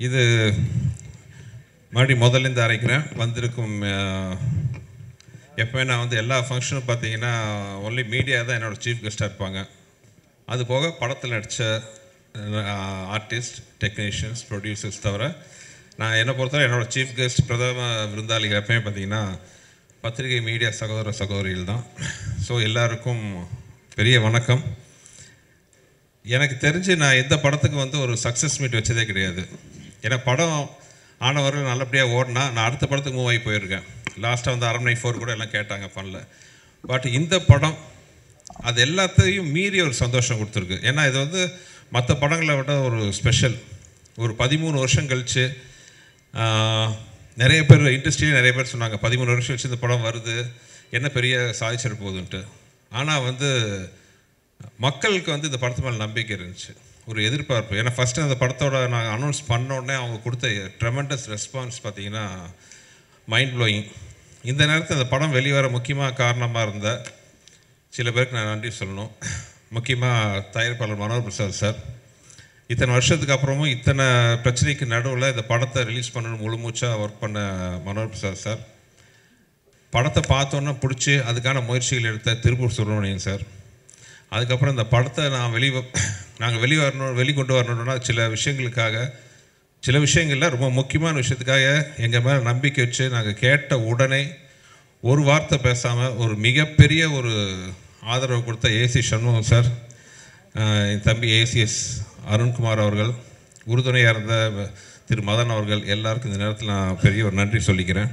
இது மறுபடியும் முதல்லேருந்து அரைக்கிறேன். வந்திருக்கும் எப்போவே நான் வந்து எல்லா ஃபங்க்ஷனும் பார்த்தீங்கன்னா ஒன்லி மீடியா தான் என்னோடய சீஃப் கெஸ்ட்டாக இருப்பாங்க. அது போக படத்தில் நடித்த ஆர்டிஸ்ட், டெக்னீஷியன்ஸ், ப்ரொடியூசர்ஸ் தவிர நான் என்னை பொறுத்தவரை என்னோடய சீஃப் கெஸ்ட் பிரதம விருந்தாளிகள் எப்பவுமே பார்த்தீங்கன்னா பத்திரிகை மீடியா சகோதர சகோதரிகள் தான். ஸோ எல்லாருக்கும் பெரிய வணக்கம். எனக்கு தெரிஞ்சு நான் எந்த படத்துக்கு வந்து ஒரு சக்ஸஸ் மீட் வச்சதே கிடையாது. ஏன்னா படம் ஆனவர்கள் நல்லபடியாக ஓடினா நான் அடுத்த படத்துக்கு மூவ் ஆகி போயிருக்கேன். லாஸ்ட்டாக வந்து அரண்மனை 4 கூட எல்லாம் கேட்டாங்க, பண்ணல. பட் இந்த படம் அது எல்லாத்தையும் மீறி ஒரு சந்தோஷம் கொடுத்துருக்கு. ஏன்னா இது வந்து மற்ற படங்களை விட ஒரு ஸ்பெஷல். ஒரு 13 வருஷம் கழித்து நிறைய பேர் இண்டஸ்ட்ரியில் நிறைய பேர் சொன்னாங்க 13 வருஷம் கழிச்சு இந்த படம் வருது, என்ன பெரிய சாதிச்சிட போகுதுன்ட்டு. ஆனால் வந்து மக்களுக்கு வந்து இந்த படத்து மேலே நம்பிக்கை இருந்துச்சு, ஒரு எதிர்பார்ப்பு. ஏன்னா ஃபஸ்ட்டு அந்த படத்தோட நாங்கள் அனௌன்ஸ் பண்ணோடனே அவங்க கொடுத்த ட்ரெமெண்டஸ் ரெஸ்பான்ஸ் பார்த்தீங்கன்னா மைண்ட் ப்ளோயிங். இந்த நேரத்தில் அந்த படம் வெளிவர முக்கியமாக காரணமாக இருந்த சில பேருக்கு நான் நன்றி சொல்லணும். முக்கியமாக தயாரிப்பாளர் மனோகர் பிரசாத் சார். இத்தனை வருஷத்துக்கு அப்புறமும் இத்தனை பிரச்சனைக்கு நடுவில் இந்த படத்தை ரிலீஸ் பண்ணணும் முழு மூச்சாக ஒர்க் பண்ண மனோகர் பிரசாத் சார். படத்தை பார்த்தோன்னே பிடிச்சி அதுக்கான முயற்சிகள் எடுத்த திருப்பூர் சுப்பிரமணியன் சார். அதுக்கப்புறம் இந்த படத்தை நாங்கள் வெளிக்கொண்டு வரணுன்னா சில விஷயங்களில் ரொம்ப முக்கியமான விஷயத்துக்காக எங்கள் மேலே நம்பிக்கை வச்சு நாங்கள் கேட்ட உடனே ஒரு வார்த்தை பேசாமல் ஒரு மிகப்பெரிய ஒரு ஆதரவு கொடுத்த ஏசி சண்முகம் சார், என் தம்பி ஏசிஎஸ் அருண்குமார் அவர்கள், உறுதுணையாக இருந்த திரு மதன் அவர்கள், எல்லாருக்கும் இந்த நேரத்தில் நான் பெரிய ஒரு நன்றி சொல்லிக்கிறேன்.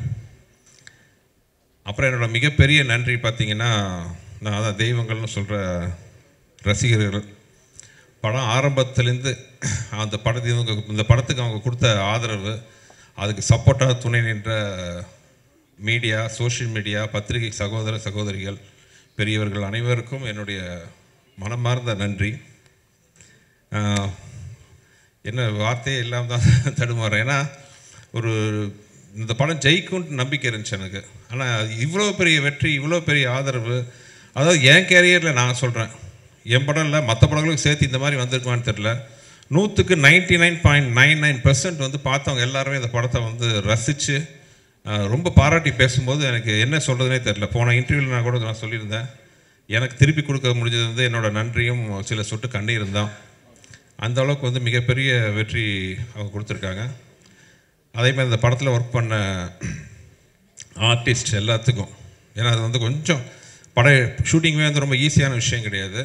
அப்புறம் என்னோடய மிகப்பெரிய நன்றி பார்த்திங்கன்னா, நான் அதான் தெய்வங்கள்னு சொல்கிற ரசிகர்கள். படம் ஆரம்பத்துலேருந்து இந்த படத்துக்கு அவங்க கொடுத்த ஆதரவு, அதுக்கு சப்போர்ட்டாக துணை நின்ற மீடியா, சோஷியல் மீடியா, பத்திரிகை சகோதர சகோதரிகள், பெரியவர்கள் அனைவருக்கும் என்னுடைய மனமார்ந்த நன்றி. என்ன வார்த்தையே இல்லாமல் தான் தடுமாறேன். ஏன்னா இந்த படம் ஜெயிக்கும்னு நம்பிக்கை இருந்துச்சு எனக்கு. ஆனால் இவ்வளோ பெரிய வெற்றி, இவ்வளோ பெரிய ஆதரவு, அதாவது என் கேரியரில் நான் சொல்கிறேன், என் படம் இல்லை மற்ற படங்களுக்கு சேர்த்து இந்த மாதிரி வந்திருக்குமான்னு தெரில. 100க்கு 99.99% வந்து பார்த்தவங்க எல்லாருமே இந்த படத்தை வந்து ரசித்து ரொம்ப பாராட்டி பேசும்போது எனக்கு என்ன சொல்கிறதுனே தெரில. போன இன்டர்வியூவில் நான் கூட நான் சொல்லியிருந்தேன், எனக்கு திருப்பி கொடுக்க முடிஞ்சது வந்து என்னோடய நன்றியும் சில சொட்டு கண்ணீரும் தான். அந்த அளவுக்கு வந்து மிகப்பெரிய வெற்றி அவங்க கொடுத்துருக்காங்க. அதேமாதிரி இந்த படத்தில் ஒர்க் பண்ண ஆர்டிஸ்ட் எல்லாத்துக்கும், ஏன்னா அது வந்து கொஞ்சம் ஷூட்டிங்குமே வந்து ரொம்ப ஈஸியான விஷயம் கிடையாது.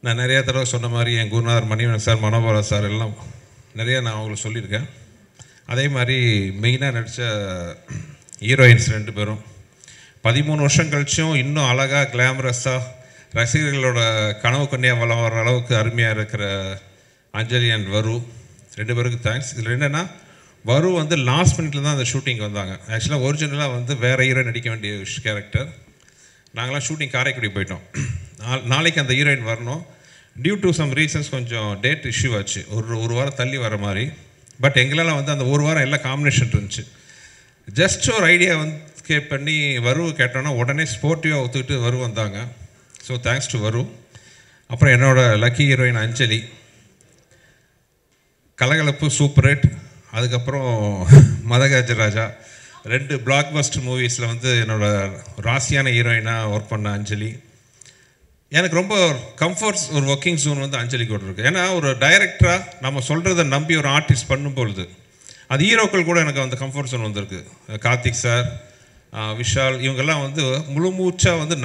நான் நிறையா தடவை சொன்ன மாதிரி என் குருநாதர் மணிவன் சார், மனோபாலா சார் எல்லாம் நிறையா நான் அவங்களுக்கு சொல்லியிருக்கேன். அதே மாதிரி மெயினாக நடித்த ஹீரோயின்ஸ் 2 பேரும் 13 வருஷம் கழிச்சும் இன்னும் அழகாக கிளாமரஸாக ரசிகர்களோட கனவு கண்ணியாக வளம் வர அளவுக்கு அருமையாக இருக்கிற அஞ்சலி அண்ட் வரு 2 பேருக்கு தேங்க்ஸ். இதில் என்னென்னா, வரு வந்து லாஸ்ட் மினிட்ல தான் அந்த ஷூட்டிங் வந்தாங்க. ஆக்சுவலாக ஒரிஜினலாக வந்து வேறு ஹீரோ நடிக்க வேண்டிய கேரக்டர். நாங்களாம் ஷூட்டிங் காரைக்குடி போயிட்டோம். நாளைக்கு அந்த ஹீரோயின் வரணும். டியூ டு சம் ரீசன்ஸ் கொஞ்சம் டேட் இஷ்யூ ஆச்சு, ஒரு வாரம் தள்ளி வர மாதிரி. பட் எங்களால் வந்து அந்த ஒரு வாரம் எல்லாம் காம்பினேஷன் இருந்துச்சு. ஜஸ்ட் ஒரு ஐடியா வந்து பண்ணி வரு கேட்டோன்னா உடனே ஸ்போர்ட்டிவாக ஒத்துக்கிட்டு வரு வந்தாங்க. ஸோ தேங்க்ஸ் டு வரு. அப்புறம் என்னோட லக்கி ஹீரோயின் அஞ்சலி, கலகலப்பு, சூப்பர் ஹிட். அதுக்கப்புறம் மதகஜராஜா 2 பிளாக் பஸ்டர் மூவிஸில் வந்து என்னோடய ராசியான ஹீரோயினாக ஒர்க் பண்ண அஞ்சலி. எனக்கு ரொம்ப கம்ஃபர்ட்ஸ் ஒரு ஒர்க்கிங் ஜோன் வந்து அஞ்சலி கூட இருக்குது. ஏன்னா ஒரு டைரக்டராக நம்ம சொல்கிறத நம்பி ஒரு ஆர்டிஸ்ட் பண்ணும்பொழுது அது ஹீரோக்கள் கூட எனக்கு அந்த கம்ஃபர்ட் ஜோன் வந்திருக்கு. கார்த்திக் சார், விஷால், இவங்கெல்லாம் வந்து முழு மூச்சாக வந்து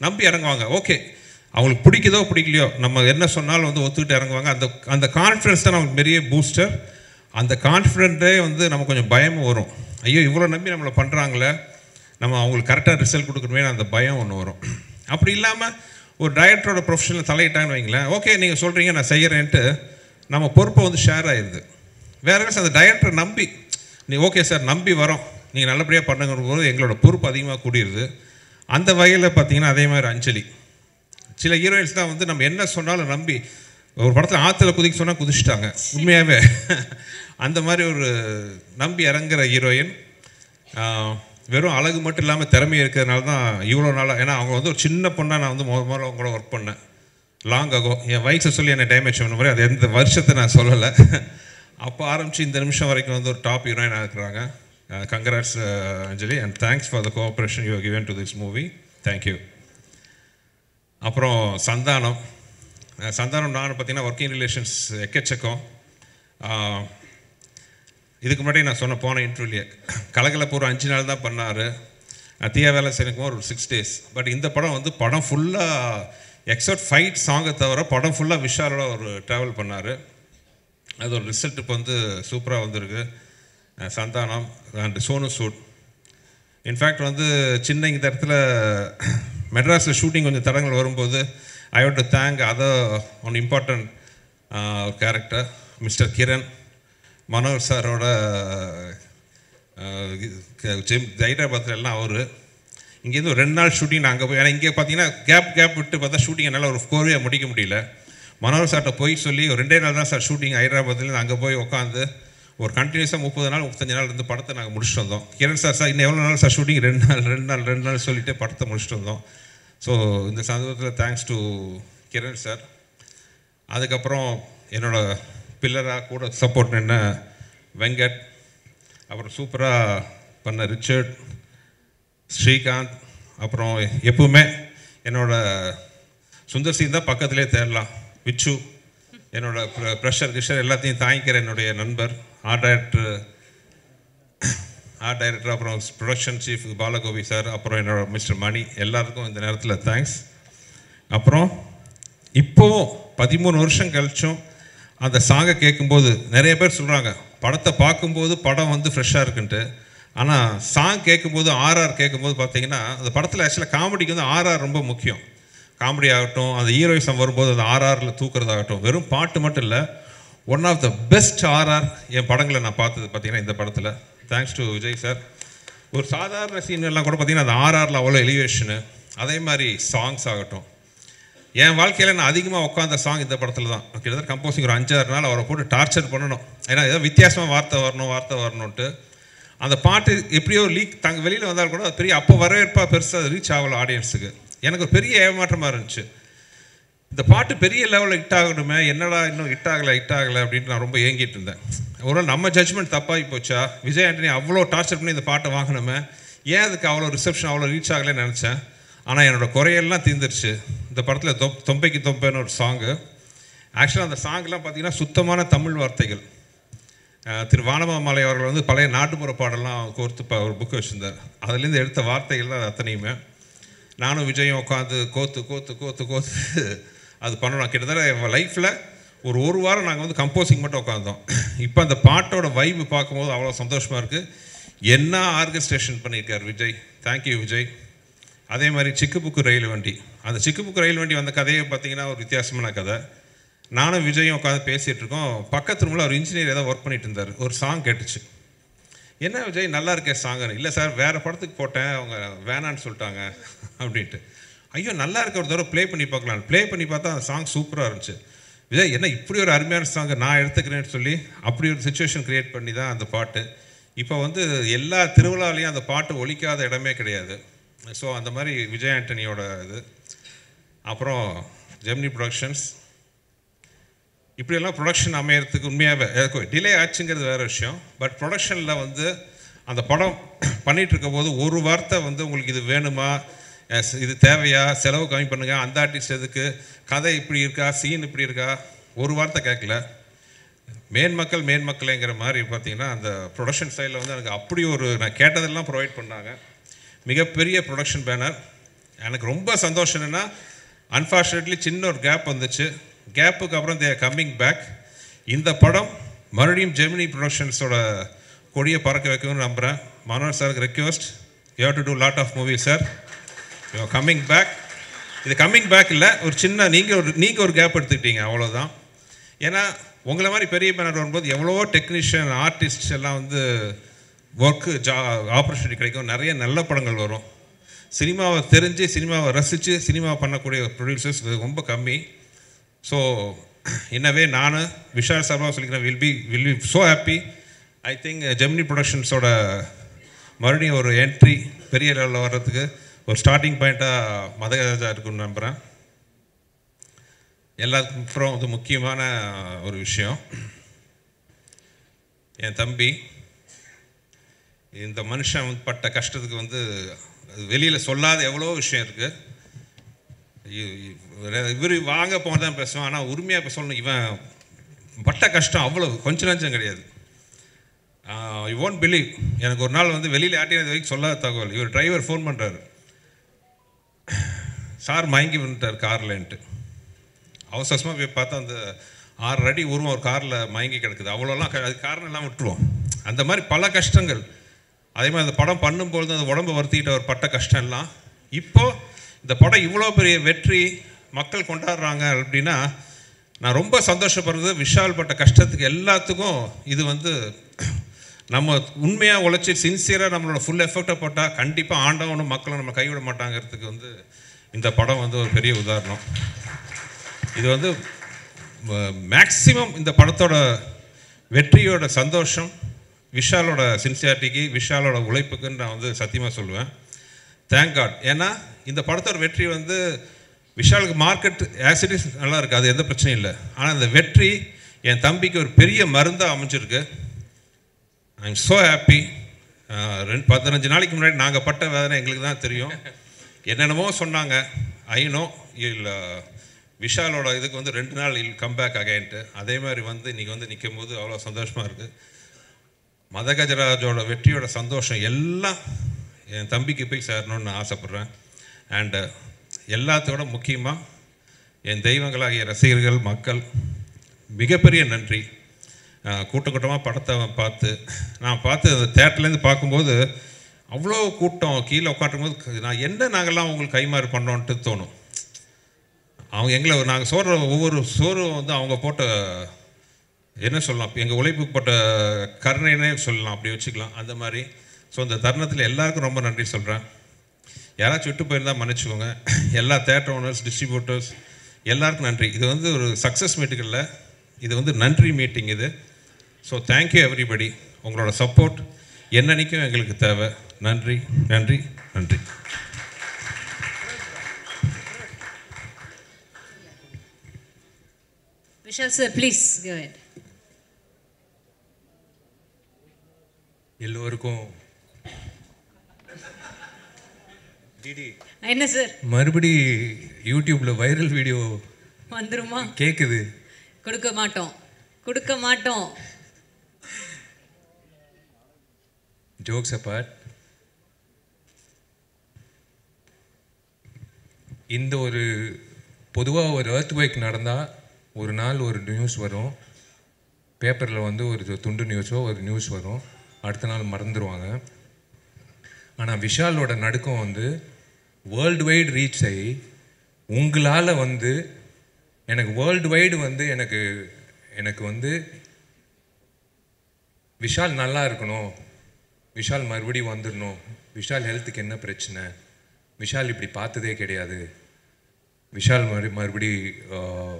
நம்பி இறங்குவாங்க. ஓகே, அவங்களுக்கு பிடிக்குதோ பிடிக்கலையோ நம்ம என்ன சொன்னாலும் வந்து ஒத்துக்கிட்டு இறங்குவாங்க. அந்த கான்ஃபிடன்ஸ் தான் நமக்கு பெரிய பூஸ்டர். அந்த கான்ஃபிடென்ட்டே வந்து நமக்கு கொஞ்சம் பயமும் வரும். ஐயோ இவ்வளோ நம்பி நம்மளை பண்ணுறாங்களே, நம்ம அவங்களுக்கு கரெக்டாக ரிசல்ட் கொடுக்கணுமே, அந்த பயம் ஒன்று வரும். அப்படி இல்லாமல் ஒரு டைரக்டரோட ப்ரொஃபஷனில் தலையிட்டான்னு வைங்களேன், ஓகே நீங்கள் சொல்கிறீங்க நான் செய்கிறேன்ட்டு நம்ம பொறுப்பை வந்து ஷேர் ஆயிடுது. வேறு அந்த டைரக்டரை நம்பி நீ ஓகே சார் நம்பி வரோம், நீங்கள் நல்லபடியாக பண்ணுங்கிற போது எங்களோட பொறுப்பு அதிகமாக கூடிடுது. அந்த வகையில் பார்த்தீங்கன்னா அதே மாதிரி அஞ்சலி, சில ஹீரோயின்ஸ் தான் வந்து நம்ம என்ன சொன்னாலும் நம்பி ஒரு படத்தில் ஆற்றுல குதிக்க சொன்னால் குதிச்சிட்டாங்க உண்மையாகவே. அந்த மாதிரி ஒரு நம்பி இறங்குற ஹீரோயின். வெறும் அழகு மட்டும் இல்லாமல் திறமை இருக்கிறதுனால தான் இவ்வளோ நாளாக. ஏன்னா அவங்க வந்து ஒரு சின்ன பொண்ணாக நான் வந்து முதல்ல அவங்க கூட ஒர்க் பண்ணேன் லாங் ஆகோ. என் வயசை சொல்லி என்னை டேமேஜ் பண்ண மாதிரி அது எந்த வருஷத்தை நான் சொல்லலை. அப்போ ஆரம்பித்து இந்த நிமிஷம் வரைக்கும் வந்து ஒரு டாப் ஹீரோயினாக இருக்கிறாங்க. Congrats Anjali, and thanks for the cooperation you given to this movie. Thank you. அப்புறம் சந்தானம் நான் பார்த்தீங்கன்னா ஒர்க்கிங் ரிலேஷன்ஸ் எக்கச்சக்கம். இதுக்கு முன்னாடி நான் போன இன்டர்வியூலேயே கலகலப்பூர் 5 நாள் தான் பண்ணார். தீயா வேலை செய்யணுக்கும் ஒரு 6 days. பட் இந்த படம் வந்து படம் ஃபுல்லாக எக்ஸப்ட் ஃபைட் சாங்கை தவிர படம் ஃபுல்லாக விஷாலோட ஒரு ட்ராவல் பண்ணார். அது ஒரு ரிசல்ட் இப்போ வந்து சூப்பராக வந்திருக்கு. சந்தானம் அண்ட் சோனு சூட். இன்ஃபேக்ட் வந்து சின்ன இந்த இடத்துல மெட்ராஸில் ஷூட்டிங் கொஞ்சம் தடங்கள் வரும்போது I have to thank other one important character mister Kiran, Manohar சாரோட ஹைதராபாத்தில் எல்லாம் அவர் இங்கேருந்து ஒரு 2 நாள் ஷூட்டிங் அங்கே போய், ஏன்னா இங்கே பார்த்தீங்கன்னா கேப் விட்டு பார்த்தா ஷூட்டிங் என்னால் ஒரு கோர்வையாக முடிக்க முடியல. மனோர் சார்கிட்ட போய் சொல்லி ஒரு 2 நாள் தான் சார் ஷூட்டிங் ஹைதராபாத்லேருந்து அங்கே போய் உட்காந்து ஒரு கண்டினியூஸாக 30 நாள் 35 நாள் இருந்து படத்தை நாங்கள் முடிச்சுட்டு வந்தோம். கிரண் சார் இன்னும் எவ்வளோ நாள் சார் ஷூட்டிங் 2 நாள் சொல்லிவிட்டு படத்தை முடிச்சுட்டு வந்தோம். ஸோ இந்த சந்தர்ப்பத்தில் தேங்க்ஸ் டு கிரண் சார். அதுக்கப்புறம் என்னோடய பில்லராக கூட சப்போர்ட் நின்ன வெங்கட், அப்புறம் சூப்பராக பண்ண ரிச்சர்ட், ஸ்ரீகாந்த், அப்புறம் எப்பவுமே என்னோடய சுந்தர் சிங் தான் பக்கத்துலேயே தேடலாம், விச்சு, என்னோடய ப்ரெஷர் கிஷர் எல்லாத்தையும் தாங்கிக்கிற என்னுடைய நண்பர், ஆர்ட் டைரக்டர், அப்புறம் ப்ரொடக்ஷன் சீஃப் பாலகோபி சார், அப்புறம் என்னோட மிஸ்டர் மணி, எல்லாருக்கும் இந்த நேரத்தில் தேங்க்ஸ். அப்புறம் இப்போவும் 13 வருஷம் கழிச்சும் அந்த சாங்கை கேட்கும்போது நிறைய பேர் சொல்கிறாங்க படத்தை பார்க்கும்போது படம் வந்து ஃப்ரெஷ்ஷாக இருக்குன்ட்டு. ஆனால் சாங் கேட்கும்போது ஆர்ஆர் கேட்கும்போது பார்த்தீங்கன்னா அந்த படத்தில் ஆக்சுவலாக காமெடிக்கு வந்து ஆர்ஆர் ரொம்ப முக்கியம். காமெடி ஆகட்டும், அந்த ஹீரோயிசம் வரும்போது அந்த ஆர்ஆரில் தூக்குறதாகட்டும், வெறும் பாட்டு மட்டும் இல்லை, one of the best RR என் படங்களை நான் பார்த்தது பார்த்தீங்கன்னா இந்த படத்தில். Thanks to Vijay sir. ஒரு சாதாரண சீன் எல்லாம் கூட பார்த்தீங்கன்னா அந்த ஆர்ஆரில் அவ்வளோ எலிவேஷனு. அதே மாதிரி சாங்ஸ் ஆகட்டும், என் வாழ்க்கையில் நான் அதிகமாக உட்காந்த சாங் இந்த படத்தில் தான். கிட்டத்தட்ட கம்போசிங் ஒரு 5-6 நாள் அவரை போட்டு டார்ச்சர் பண்ணணும். ஏன்னா ஏதோ வித்தியாசமாக வார்த்தை வரணும்ன்ட்டு அந்த பாட்டு எப்படியோ லீக் வெளியில் வந்தால் கூட அது பெரிய அப்போ வரவேற்பாக பெருசாக ரீச் ஆகலை ஆடியன்ஸுக்கு. எனக்கு ஒரு பெரிய ஏமாற்றமாக இருந்துச்சு. இந்த பாட்டு பெரிய லெவலில் ஹிட் ஆகணுமே, என்னடா இன்னும் ஹிட் ஆகலை அப்படின்ட்டு நான் ரொம்ப ஏங்கிட்டு இருந்தேன். ஒரு நம்ம ஜட்ஜ்மெண்ட் தப்பாகி போச்சா, விஜய் ஆண்டனி அவ்வளோ டார்ச்சர் பண்ணி இந்த பாட்டை வாங்கணுமே, ஏன் அதுக்கு அவ்வளோ ரிசப்ஷன் அவ்வளோ ரீச் ஆகலைன்னு நினச்சேன். ஆனால் என்னோடய குறையெல்லாம் தீர்ந்துருச்சு. இந்த படத்தில் தொம்பைக்கு தொம்பைன்னு ஒரு சாங்கு. ஆக்சுவலாக அந்த சாங்கெலாம் பார்த்திங்கன்னா சுத்தமான தமிழ் வார்த்தைகள். திரு வானமாமலை அவர்கள் வந்து பழைய நாட்டுப்புற பாடலாம் கோர்த்து ஒரு புக்கு வச்சுருந்தார். அதுலேருந்து எடுத்த வார்த்தைகள் தான் அத்தனையுமே. நானும் விஜயும் உட்காந்து கோத்து அது பண்ணணும். கிட்டத்தட்ட என் லைஃப்பில் ஒரு வாரம் நாங்கள் வந்து கம்போசிங் மட்டும் உட்காந்தோம். இப்போ அந்த பாட்டோட வைப்பு பார்க்கும்போது அவ்வளோ சந்தோஷமாக இருக்குது. என்ன ஆர்கெஸ்ட்ரேஷன் பண்ணியிருக்கார் விஜய். தேங்க்யூ விஜய். அதே மாதிரி சிக்குபுக்கு ரயில் வண்டி, அந்த சிக்குபுக்கு ரயில் வண்டி வந்த கதையை பார்த்தீங்கன்னா ஒரு வித்தியாசமான கதை. நானும் விஜயும் உட்காந்து பேசிகிட்டு இருக்கோம். பக்கத்து ரூமில் ஒரு இன்ஜினியர் ஏதாவது ஒர்க் பண்ணிட்டு இருந்தார். ஒரு சாங் கேட்டுச்சு. என்ன விஜய் நல்லா இருக்கே சாங்குன்னு. இல்லை சார் வேறு படத்துக்கு போட்டேன், அவங்க வேணான்னு சொல்லிட்டாங்க அப்படின்ட்டு. ஐயோ நல்லா இருக்க, ஒரு தடவை ப்ளே பண்ணி பார்க்கலாம். ப்ளே பண்ணி பார்த்தா அந்த சாங் சூப்பராக இருந்துச்சு. விஜய் என்ன இப்படி ஒரு அருமையான சாங்கை நான் எடுத்துக்கிறேன்னு சொல்லி அப்படி ஒரு சுச்சுவேஷன் க்ரியேட் பண்ணி தான் அந்த பாட்டு. இப்போ வந்து எல்லா திருவிழாலையும் அந்த பாட்டு ஒலிக்காத இடமே கிடையாது. ஸோ அந்த மாதிரி விஜய் ஆண்டனியோட இது. அப்புறம் ஜெமினி ப்ரொடக்ஷன்ஸ், இப்படியெல்லாம் ப்ரொடக்ஷன் அமையறதுக்கு உண்மையாகவே டிலே ஆச்சுங்கிறது வேறு விஷயம். பட் ப்ரொடக்ஷனில் வந்து அந்த படம் பண்ணிகிட்டு போது ஒரு வார்த்தை வந்து உங்களுக்கு இது வேணுமா, இது தேவையா, செலவு கம்மி பண்ணுங்கள், அந்த ஆர்டிஸ்ட் எதுக்கு, கதை இப்படி இருக்கா, சீன் இப்படி இருக்கா, ஒரு வார்த்தை கேட்கல. மேன்மக்களேங்கிற மாதிரி பார்த்தீங்கன்னா அந்த ப்ரொடக்ஷன் சைடில் வந்து எனக்கு அப்படி ஒரு நான் கேட்டதெல்லாம் ப்ரொவைட் பண்ணாங்க. மிகப்பெரிய ப்ரொடக்ஷன் பேனர். எனக்கு ரொம்ப சந்தோஷம் என்னென்னா அன்ஃபார்ச்சுனேட்லி சின்ன ஒரு கேப் வந்துச்சு. கேப்புக்கு அப்புறம் தே கம்மிங் பேக். இந்த படம் மறுபடியும் ஜெமினி ப்ரொடக்ஷன்ஸோட கொடியை பறக்க வைக்கணும்னு நம்புகிறேன். மனோர் சாருக்கு request, you have to do lot of movies sir, you coming back. இது கம்மிங் பேக் இல்லை, ஒரு சின்ன நீங்கள் ஒரு கேப் எடுத்துக்கிட்டீங்க, அவ்வளோதான். ஏன்னா உங்களை மாதிரி பெரிய பேனர் வரும்போது எவ்வளவோ டெக்னீஷியன் ஆர்டிஸ்ட் எல்லாம் வந்து ஒர்க்கு ஆப்பர்ச்சுனிட்டி கிடைக்கும், நிறைய நல்ல படங்கள் வரும். சினிமாவை தெரிஞ்சு சினிமாவை ரசித்து சினிமா பண்ணக்கூடிய ப்ரொடியூசர்ஸ் ரொம்ப கம்மி. ஸோ இன்னவே நான் விஷால் சார்பாக சொல்லிக்கிறேன், will be so happy. I think Gemini ப்ரொடக்ஷன்ஸோட மறுபடியும் ஒரு என்ட்ரி பெரிய லெவலில் வர்றதுக்கு ஒரு ஸ்டார்டிங் பாயிண்ட்டாக மதகராஜா இருக்குன்னு நம்புகிறேன். எல்லாத்துக்கும் அப்புறம் இது முக்கியமான ஒரு விஷயம், என் தம்பி. இந்த மனுஷன் பட்ட கஷ்டத்துக்கு வந்து வெளியில் சொல்லாத எவ்வளோ விஷயம் இருக்குது. இவர் வாங்க போனதான் பேசுவான், ஆனால் உரிமையாக இப்போ சொல்லணும். இவன் பட்ட கஷ்டம் அவ்வளோ கொஞ்சம் நஞ்சம் கிடையாது. You won't believe. எனக்கு ஒரு நாள் வந்து வெளியில் ஆட்டினது வரைக்கும் சொல்லாத தகவல். இவர் டிரைவர் ஃபோன் பண்ணுறாரு, சார் மயங்கி வந்துட்டார் கார்லன்ட்டு. அவசரமாக போய் பார்த்தா அந்த 6 அடி உருவம் ஒரு காரில் மயங்கி கிடக்குது. அவ்வளோலாம் அது காரணம் எல்லாம் விட்டுருவோம். அந்த மாதிரி பல கஷ்டங்கள். அதே மாதிரி அந்த படம் பண்ணும்பொழுது அந்த உடம்பை வருத்திக்கிட்ட ஒரு பட்ட கஷ்டம் எல்லாம் இப்போது இந்த படம் இவ்வளோ பெரிய வெற்றி மக்கள் கொண்டாடுறாங்க அப்படின்னா நான் ரொம்ப சந்தோஷப்படுறது. விஷால் பட்ட கஷ்டத்துக்கு எல்லாத்துக்கும் இது வந்து நம்ம உண்மையாக உழைச்சி சின்சியராக நம்மளோட ஃபுல் எஃபெக்டை போட்டால் கண்டிப்பாக ஆண்டவனும் மக்களும் நம்ம கைவிட மாட்டாங்கிறதுக்கு வந்து இந்த படம் வந்து ஒரு பெரிய உதாரணம். இது வந்து மேக்சிமம் இந்த படத்தோட வெற்றியோட சந்தோஷம் விஷாலோட சின்சியாரிட்டிக்கு, விஷாலோட உழைப்புக்குன்னு நான் வந்து சத்தியமாக சொல்லுவேன். Thank God. ஏன்னா இந்த படத்தோட வெற்றி வந்து விஷாலுக்கு மார்க்கெட் ஆக்சிடிஸ் நல்லா இருக்குது, அது எந்த பிரச்சனையும் இல்லை. ஆனால் இந்த வெற்றி என் தம்பிக்கு ஒரு பெரிய மருந்தாக அமைஞ்சிருக்கு. ஐ எம் ஸோ ஹாப்பி. 15 நாளைக்கு முன்னாடி நாங்கள் பட்ட வேதனை எங்களுக்கு தான் தெரியும். என்னென்னமோ சொன்னாங்க. ஐநோ இல்லை விஷாலோட இதுக்கு வந்து 2 நாள் இல் கம்பேக் அகைன்ட்டு. அதே மாதிரி வந்து இன்றைக்கி வந்து நிற்கும் போது அவ்வளோ சந்தோஷமாக இருக்குது. மதகஜராஜோட வெற்றியோட சந்தோஷம் எல்லாம் என் தம்பிக்கு போய் சேரணும்னு நான் ஆசைப்பட்றேன். அண்டு எல்லாத்தோட முக்கியமாக என் தெய்வங்களாகிய ரசிகர்கள், மக்கள் மிகப்பெரிய நன்றி. கூட்டமாக படத்தை நான் பார்த்து அந்த தேட்டர்லேருந்து பார்க்கும்போது அவ்வளோ கூட்டம். கீழே உட்காந்தும்போது நாங்கள்லாம் உங்களுக்கு கைமாறு பண்ணோன்ட்டு தோணும். அவங்க எங்களை நாங்கள் ஒவ்வொரு சோறும் வந்து அவங்க போட்ட என்ன சொல்லலாம், எங்கள் உழைப்புக்கு போட்ட கருணைனே சொல்லலாம், அப்படி வச்சுக்கலாம் அந்த மாதிரி. ஸோ இந்த தருணத்தில் எல்லாருக்கும் ரொம்ப நன்றி சொல்கிறேன். யாராச்சும் விட்டு போயிருந்தால் மன்னிச்சுக்கோங்க. எல்லா தேட்டர் ஓனர்ஸ், டிஸ்ட்ரிபியூட்டர்ஸ் எல்லாருக்கும் நன்றி. இது வந்து ஒரு சக்ஸஸ் மீட்டிங் இல்லை, இது வந்து நன்றி மீட்டிங் இது. So thank you everybody. உங்களோட சப்போர்ட் என்னன்னைக்கும் எங்களுக்கு தேவை. நன்றி நன்றி நன்றி. Vishal sir, please go ahead. எல்லோருக்கும் டிடி என்ன சார் மறுபடி யூடியூப்ல வைரல் வீடியோ வந்துருமா? கேக்குது. கொடுக்க மாட்டோம். ஜோக்ஸ் அபார்ட், இந்த ஒரு பொதுவாக ஒரு எர்த்குவேக் நடந்தால் ஒரு நாள் ஒரு நியூஸ் வரும், பேப்பரில் வந்து ஒரு துண்டு நியூஸோ ஒரு நியூஸ் வரும், அடுத்த நாள் மறந்துடுவாங்க. ஆனால் விஷாலோட நடுக்கம் வந்து வேர்ல்டு வைடு ரீச் ஆகி உங்களால் வந்து எனக்கு வேர்ல்டு வைடு வந்து எனக்கு வந்து விஷால் நல்லா இருக்கணும், விஷால் மறுபடியும் வந்துடணும், விஷால் ஹெல்த்துக்கு என்ன பிரச்சனை, விஷால் இப்படி பார்த்ததே கிடையாது, விஷால் மறுபடி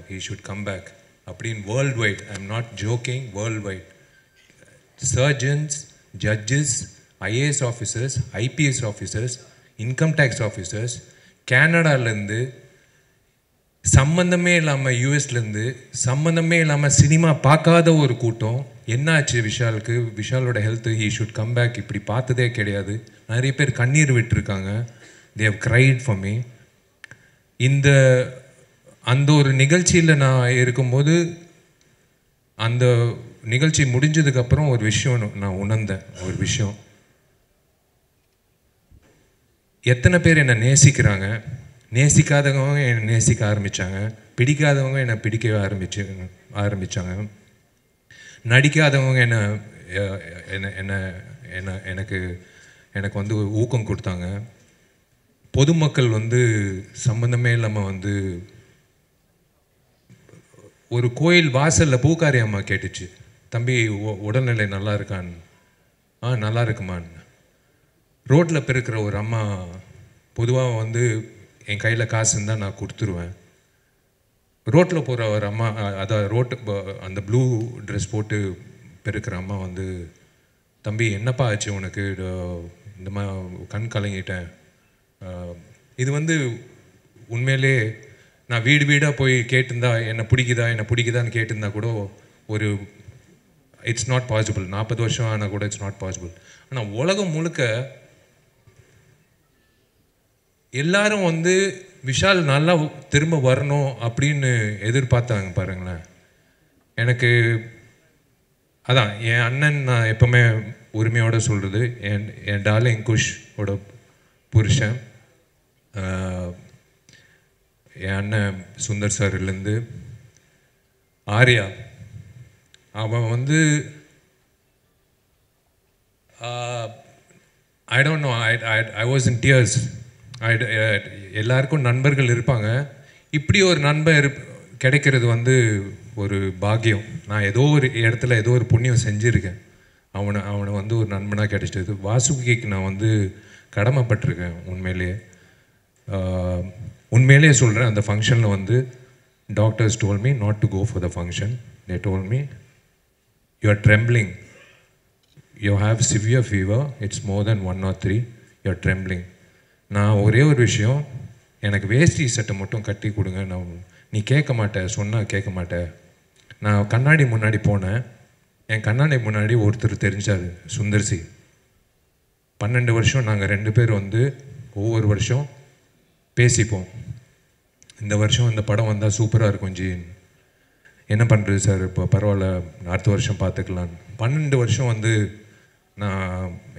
he should come back அப்படின்னு world wide, I am not joking, world wide surgeons, judges, IAS officers, IPS officers, income tax officers, கேனடாலேருந்து சம்மந்தமே இல்லாமல், யூஎஸ்லேருந்து சம்மந்தமே இல்லாமல் சினிமா பார்க்காத ஒரு கூட்டம், என்னாச்சு விஷாலுக்கு, விஷாலோட health, he should come back, இப்படி பார்த்ததே கிடையாது, நிறைய பேர் கண்ணீர் விட்டுருக்காங்க, they have cried for me. அந்த ஒரு நிகழ்ச்சியில் நான் இருக்கும்போது, அந்த நிகழ்ச்சி முடிஞ்சதுக்கப்புறம் ஒரு விஷயம் நான் உணர்ந்தேன். ஒரு விஷயம், எத்தனை பேர் என்னை நேசிக்கிறாங்க, நேசிக்காதவங்க என்னை நேசிக்க ஆரம்பித்தாங்க, பிடிக்காதவங்க என்னை பிடிக்க ஆரம்பித்தாங்க, நடிக்காதவங்க எனக்கு வந்து ஊக்கம் கொடுத்தாங்க, பொதுமக்கள் வந்து சம்பந்தமே இல்லாமல் வந்து ஒரு கோயில் வாசலில் பூக்காரி அம்மா கேட்டுச்சு, தம்பி உடல்நிலை நல்லா இருக்கான்னு. நல்லா இருக்குமான்னு. ரோட்டில் பெருக்கிற ஒரு அம்மா, பொதுவாக வந்து என் கையில் காசு இருந்தால் நான் கொடுத்துருவேன். ரோட்டில் போகிற ஒரு அம்மா, அதான் அந்த ப்ளூ ட்ரெஸ் போட்டு பெருக்கிற அம்மா வந்து, தம்பி என்னப்பா ஆச்சு உனக்கு, இந்த மாதிரி கண் கலங்கிட்டேன். இது வந்து உண்மையிலே நான் வீடு வீடாக போய் கேட்டிருந்தா, என்னை பிடிக்குதான்னு கேட்டிருந்தா கூட ஒரு இட்ஸ் நாட் பாசிபிள். 40 வருஷம் ஆனால் கூட இட்ஸ் நாட் பாசிபிள். ஆனால் உலகம் முழுக்க எல்லாரும் வந்து விஷால் நல்லா திரும்ப வரணும் அப்படின்னு எதிர்பார்த்தாங்க பாருங்களேன். எனக்கு அதான் என் அண்ணன் நான் எப்போவுமே உரிமையோடு சொல்கிறது, என் டார்லிங் குஷோட புருஷன் என் அண்ணன் சுந்தர் சார்லேருந்து ஆர்யா, அவன் வந்து I don't know, I was in tears. எல்லாருக்கும் நண்பர்கள் இருப்பாங்க, இப்படி ஒரு நண்பர் கிடைக்கிறது வந்து ஒரு பாக்கியம். நான் ஏதோ ஒரு இடத்துல ஏதோ ஒரு புண்ணியம் செஞ்சுருக்கேன், அவனை வந்து ஒரு நண்பனாக கிடைச்சது. வாசுகிக்கு நான் வந்து கடமைப்பட்டிருக்கேன் உண்மையிலேயே சொல்கிறேன். அந்த ஃபங்க்ஷனில் வந்து doctors told me not to go for the function. They told me you are trembling, you have severe fever, it's more than 1 or 3, you are trembling. நான் ஒரே ஒரு விஷயம், எனக்கு வேஷ்டி சட்டை மட்டும் கட்டி கொடுங்க. நீ கேட்க மாட்டேன், சொன்னால் கேட்க மாட்டேன். நான் கண்ணாடி முன்னாடி போனேன், என் கண்ணாடி முன்னாடி ஒருத்தர் தெரிஞ்சார், சுந்தர்சி. 12 வருஷம் நாங்கள் 2 பேர் வந்து ஒவ்வொரு வருஷம் பேசிப்போம். இந்த வருஷம் இந்த படம் வந்தால் சூப்பராக இருக்கும் ஜி, என்ன பண்ணுறது சார், இப்போ பரவாயில்ல அடுத்த வருஷம் பார்த்துக்கலான்னு. 12 வருஷம் வந்து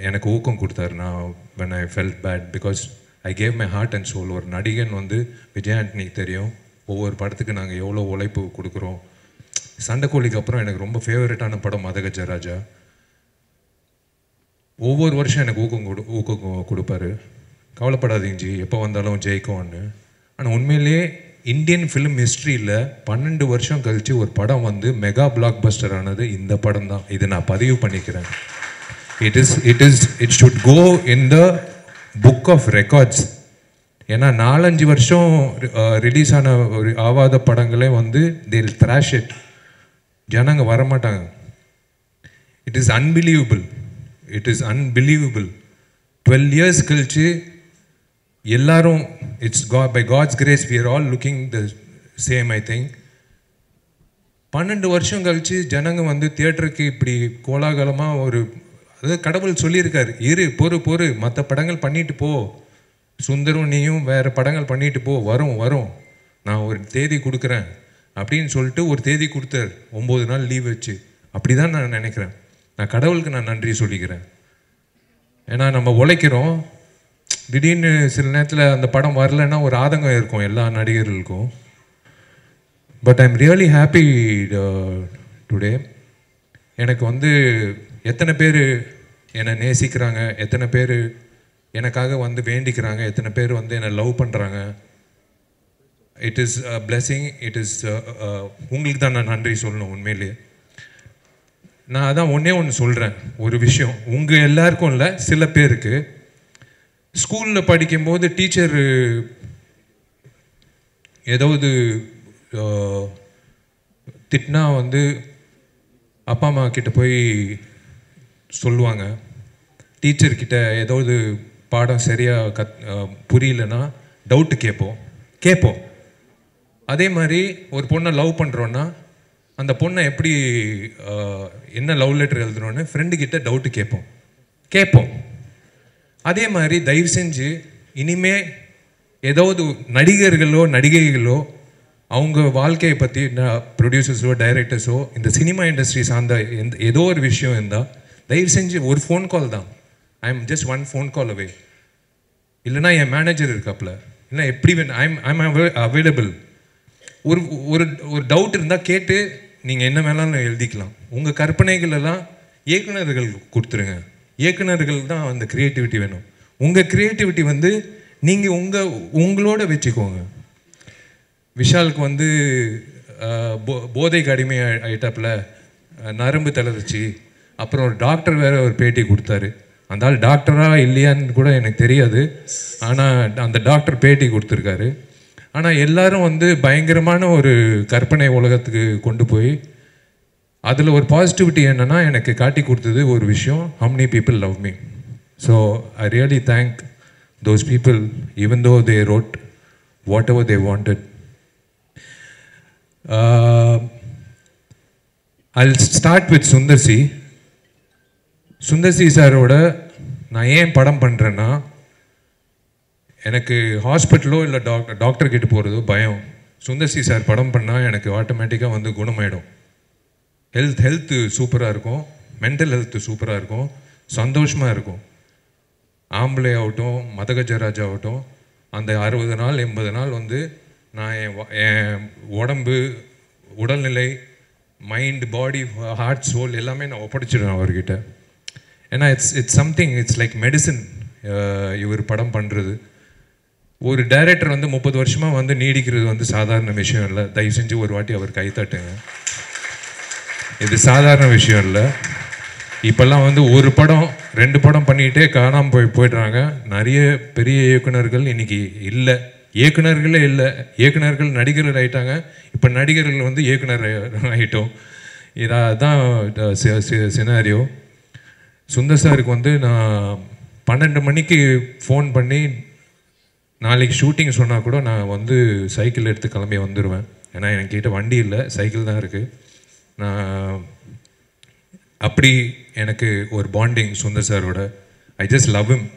எனக்கு ஊக்கம் கொடுத்தாரு. நான் when I felt bad because I gave my heart and soul. ஒரு நடிகன் வந்து விஜய் ஆண்டனிக்கு தெரியும், ஒவ்வொரு படத்துக்கு நாங்கள் எவ்வளோ உழைப்பு கொடுக்குறோம். சண்டைக்கோழிக்கு அப்புறம் எனக்கு ரொம்ப ஃபேவரட்டான படம் மதகஜராஜா. ஒவ்வொரு வருஷம் எனக்கு ஊக்கம் கொடுப்பாரு. கவலைப்படாதீங்க ஜி, எப்போ வந்தாலும் ஜெயிக்கும்னு. ஆனால் உண்மையிலேயே இந்தியன் ஃபிலிம் ஹிஸ்ட்ரியில் 12 வருஷம் கழித்து ஒரு படம் வந்து மெகா பிளாக் பஸ்டர் ஆனது இந்த படம் தான். இது நான் பதிவு பண்ணிக்கிறேன். It should go in the book of records. ஏன்னா 4-5 வருஷம் ரிலீஸ் ஆன ஒரு ஆவாத படங்களே வந்து they'll thrash it. ஜனங்க வரமாட்டாங்க. It is unbelievable. 12 years கழிச்சு எல்லாரும், it's God, by God's grace we are all looking the same, I think. 12 வருஷம் கழிச்சு ஜனங்க வந்து தியேட்டருக்கு இப்படி கோலாகலமாக ஒரு, அதாவது கடவுள் சொல்லியிருக்காரு, பொறு மற்ற படங்கள் பண்ணிட்டு போ, சுந்தரும் நீயும் வேறு படங்கள் பண்ணிட்டு போ, வரும் நான் ஒரு தேதி கொடுக்குறேன் அப்படின்னு சொல்லிட்டு ஒரு தேதி கொடுத்தார். 9 நாள் லீவ் வச்சு. அப்படி தான் நான் நினைக்கிறேன். நான் கடவுளுக்கு நான் நன்றி சொல்லிக்கிறேன். ஏன்னா நம்ம உழைக்கிறோம், திடீர்னு சில நேரத்தில் அந்த படம் வரலைன்னா ஒரு ஆதங்கம் இருக்கும் எல்லா நடிகர்களுக்கும். But I am really happy today. எனக்கு வந்து எத்தனை பேர் என்னை நேசிக்கிறாங்க, எத்தனை பேர் எனக்காக வந்து வேண்டிக்கிறாங்க, எத்தனை பேர் வந்து என்னை லவ் பண்ணுறாங்க. It is a blessing. It is உங்களுக்கு தான் நான் நன்றி சொல்லணும் உண்மையிலேயே. நான் அதான் ஒன்று சொல்கிறேன், ஒரு விஷயம் உங்கள் எல்லாருக்கும் இல்லை, சில பேருக்கு ஸ்கூலில் படிக்கும்போது டீச்சர் ஏதாவது திட்டினா வந்து அப்பா அம்மா கிட்ட போய் சொல்லுவாங்க. டீச்சர்கிட்ட ஏதாவது பாடம் சரியாக புரியலன்னா டவுட்டு கேட்போம். அதே மாதிரி ஒரு பொண்ணை லவ் பண்ணுறோன்னா அந்த பொண்ணை எப்படி என்ன லவ் லெட்டர் எழுதுறோன்னு ஃப்ரெண்டுக்கிட்ட டவுட்டு கேட்போம். அதே மாதிரி தயவு செஞ்சு இனிமே ஏதாவது நடிகர்களோ நடிகைகளோ அவங்க வாழ்க்கையை பற்றி ப்ரொடியூசர்ஸோ டைரக்டர்ஸோ இந்த சினிமா இண்டஸ்ட்ரி சார்ந்த ஏதோ ஒரு விஷயம் இருந்தால் தயவு செஞ்சு ஒரு ஃபோன் கால் தான். I am just 1 phone call அவே. இல்லைனா என் மேனேஜர் இருக்காப்புல, இல்லை எப்படி ஐம் அவைலபிள். ஒரு ஒரு டவுட் இருந்தால் கேட்டு நீங்கள் என்ன வேணாலும் எழுதிக்கலாம். உங்கள் கற்பனைகள் எல்லாம் இயக்குநர்கள் கொடுத்துருங்க. இயக்குநர்கள் தான் அந்த க்ரியேட்டிவிட்டி வேணும். உங்கள் க்ரியேட்டிவிட்டி வந்து நீங்கள் உங்களோட வச்சுக்கோங்க. விஷாலுக்கு வந்து போதைக்கு அடிமை ஆயிட்டாப்புல, நரம்பு தளர்ச்சி, அப்புறம் ஒரு டாக்டர் வேறு ஒரு பேட்டி கொடுத்தாரு. அந்த ஆள் டாக்டரா இல்லையான்னு கூட எனக்கு தெரியாது, ஆனால் அந்த டாக்டர் பேட்டி கொடுத்துருக்காரு. ஆனால் எல்லாரும் வந்து பயங்கரமான ஒரு கற்பனை உலகத்துக்கு கொண்டு போய் அதில் ஒரு பாசிட்டிவிட்டி என்னென்னா எனக்கு காட்டி கொடுத்தது ஒரு விஷயம், how many people love me. So I really thank those people even though they wrote whatever they wanted. I'll start with Sundar C. Sundar C சாரோட நான் ஏன் படம் பண்ணுறேன்னா, எனக்கு ஹாஸ்பிட்டலோ இல்லை டாக்டர் கிட்ட போகிறதோ பயம். சுந்தர்சி சார் படம் பண்ணால் எனக்கு ஆட்டோமேட்டிக்காக வந்து குணமாயிடும். ஹெல்த்து சூப்பராக இருக்கும், மென்டல் ஹெல்த்து சூப்பராக இருக்கும், சந்தோஷமாக இருக்கும். ஆம்பளை ஆகட்டும், மதகஜராஜ் ஆகட்டும், அந்த 60 நாள் 80 நாள் வந்து நான் என் உடம்பு, உடல்நிலை, மைண்ட், பாடி, ஹார்ட், சோல் எல்லாமே நான் ஒப்படைச்சிடுவேன் அவர்கிட்ட. ஏன்னா it's something, it's like medicine. இவர் படம் பண்ணுறது, ஒரு டைரக்டர் வந்து 30 வருஷமாக வந்து நீடிக்கிறது வந்து சாதாரண விஷயம் இல்லை. தயவு செஞ்சு ஒரு வாட்டி அவர் கைத்தட்டுங்க. இது சாதாரண விஷயம் இல்லை. இப்போல்லாம் வந்து ஒரு படம் 2 படம் பண்ணிக்கிட்டே காணாமல் போயிடுறாங்க. நிறைய பெரிய இயக்குனர்கள் இன்னைக்கு இல்லை, இயக்குனர்களே இல்லை. இயக்குனர்கள் நடிகர்கள் ஆகிட்டாங்க, இப்போ நடிகர்கள் வந்து இயக்குனர் ஆகிட்டோம். இதான் சினாரியோ. சுந்தர் சாருக்கு வந்து நான் 12 மணிக்கு ஃபோன் பண்ணி நாளைக்கு ஷூட்டிங் சொன்னால் கூட நான் வந்து சைக்கிள் எடுத்து கிளம்பி வந்துடுவேன். ஏன்னா என்கிட்ட வண்டி இல்லை, சைக்கிள் தான் இருக்குது. நான் அப்படி எனக்கு ஒரு பாண்டிங் சுந்தர் சாரோட. I just love him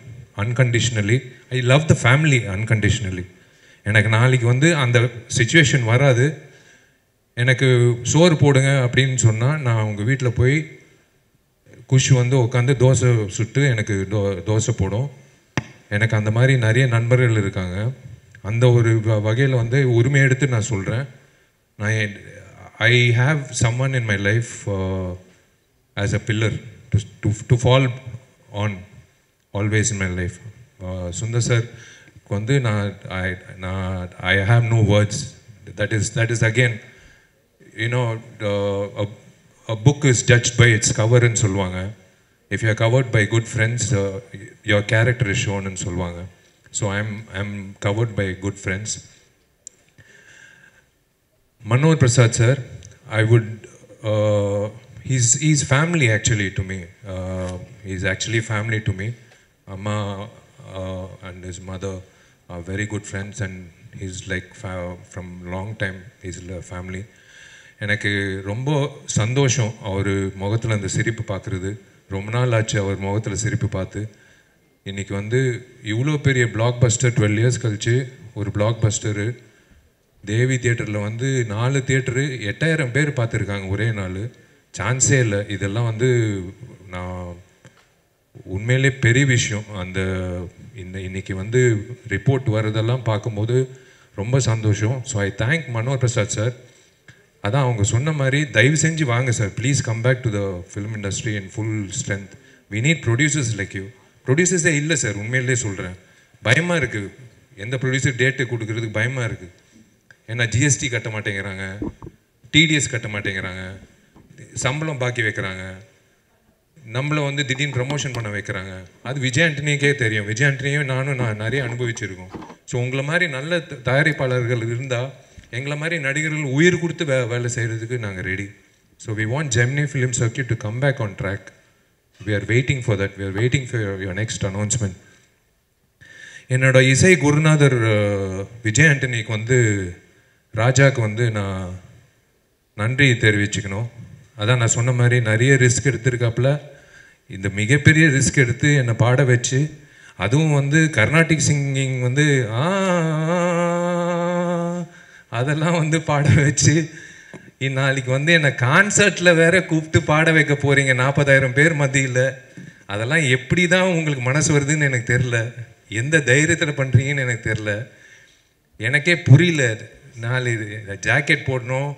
unconditionally. I love the family unconditionally. எனக்கு நாளைக்கு வந்து அந்த சிச்சுவேஷன் வராது. எனக்கு சோறு போடுங்க அப்படின்னு சொன்னால் நான் அவங்க வீட்டில் போய் குஷ் வந்து உட்காந்து தோசை சுட்டு எனக்கு தோசை போடும். எனக்கு அந்த மாதிரி நிறைய நண்பர்கள் இருக்காங்க. அந்த ஒரு வகையில் வந்து உரிமை எடுத்து நான் சொல்கிறேன். நான் I have someone in my life as a pillar to fall on always in my life. Sundar sir வந்து I have no words. That is again, you know, a book is judged by its cover ன்னு சொல்லுவாங்க. If you are covered by good friends, your character is shown ன்னு சொல்லுவாங்க. So I'm covered by good friends. Manohar Prasad sir, I would, he's family actually to me. He's actually family to me. Amma and his mother are very good friends, and he's like from long time he's a family. எனக்கு ரொம்ப சந்தோஷம் அவர் முகத்தில் அந்த சிரிப்பு பார்க்குறது. ரொம்ப நாள் ஆச்சு அவர் முகத்தில் சிரிப்பு பார்த்து. இன்றைக்கி வந்து இவ்வளோ பெரிய பிளாக் பஸ்டர் 12 years கழிச்சு ஒரு பிளாக் பஸ்டரு தேவி தியேட்டரில் வந்து 4 தியேட்டரு 8000 பேர் பார்த்துருக்காங்க ஒரே நாள். சான்ஸே இல்லை. இதெல்லாம் வந்து நான் உண்மையிலே பெரிய விஷயம். இன்னைக்கு வந்து ரிப்போர்ட் வர்றதெல்லாம் பார்க்கும்போது ரொம்ப சந்தோஷம். So I thank Manohar Prasad sir. அதான் அவங்க சொன்ன மாதிரி தயவு செஞ்சு வாங்க sir, please come back to the film industry in full strength. We need producers like you. ப்ரொடியூசர்ஸே இல்லை சார், உண்மையிலே சொல்கிறேன். பயமாக இருக்குது, எந்த ப்ரொடியூசர் டேட்டு கொடுக்கறதுக்கு பயமாக இருக்குது. ஏன்னா ஜிஎஸ்டி கட்ட மாட்டேங்கிறாங்க, டிடிஎஸ் கட்ட மாட்டேங்கிறாங்க, சம்பளம் பாக்கி வைக்கிறாங்க, நம்மளை வந்து திடீர்னு ப்ரமோஷன் பண்ண வைக்கிறாங்க. அது விஜய் ஆண்டனிக்கே தெரியும். விஜய் ஆண்டனியும் நான் நிறைய அனுபவிச்சிருக்கோம். ஸோ உங்களை மாதிரி நல்ல தயாரிப்பாளர்கள் இருந்தால் எங்களை மாதிரி நடிகர்கள் உயிர் கொடுத்து வேலை செய்கிறதுக்கு நாங்கள் ready. So we want Gemini film circuit to come back on track. We are waiting for that. We are waiting for your next announcement. என்னோட இசை குருநாதர் விஜய் ஆண்டனிக்கு வந்து ராஜாவுக்கு வந்து நான் நன்றி தெரிவிச்சுக்கணும். அதான் நான் சொன்ன மாதிரி நிறைய ரிஸ்க் எடுத்திருக்காப்புல. இந்த மிகப்பெரிய ரிஸ்க் எடுத்து என்னை பாட வச்சு, அதுவும் வந்து கர்நாடிக் சிங்கிங் வந்து அதெல்லாம் வந்து பாட வச்சு, நாளைக்கு வந்து என்னை கான்சர்ட்டில் வேற கூப்பிட்டு பாட வைக்க போகிறீங்க 40,000 பேர் மத்தியில். அதெல்லாம் எப்படி தான் உங்களுக்கு மனசு வருதுன்னு எனக்கு தெரில, எந்த தைரியத்தில் பண்ணுறீங்கன்னு எனக்கு தெரில, எனக்கே புரியல. நாலு ஜாக்கெட் போடணும்,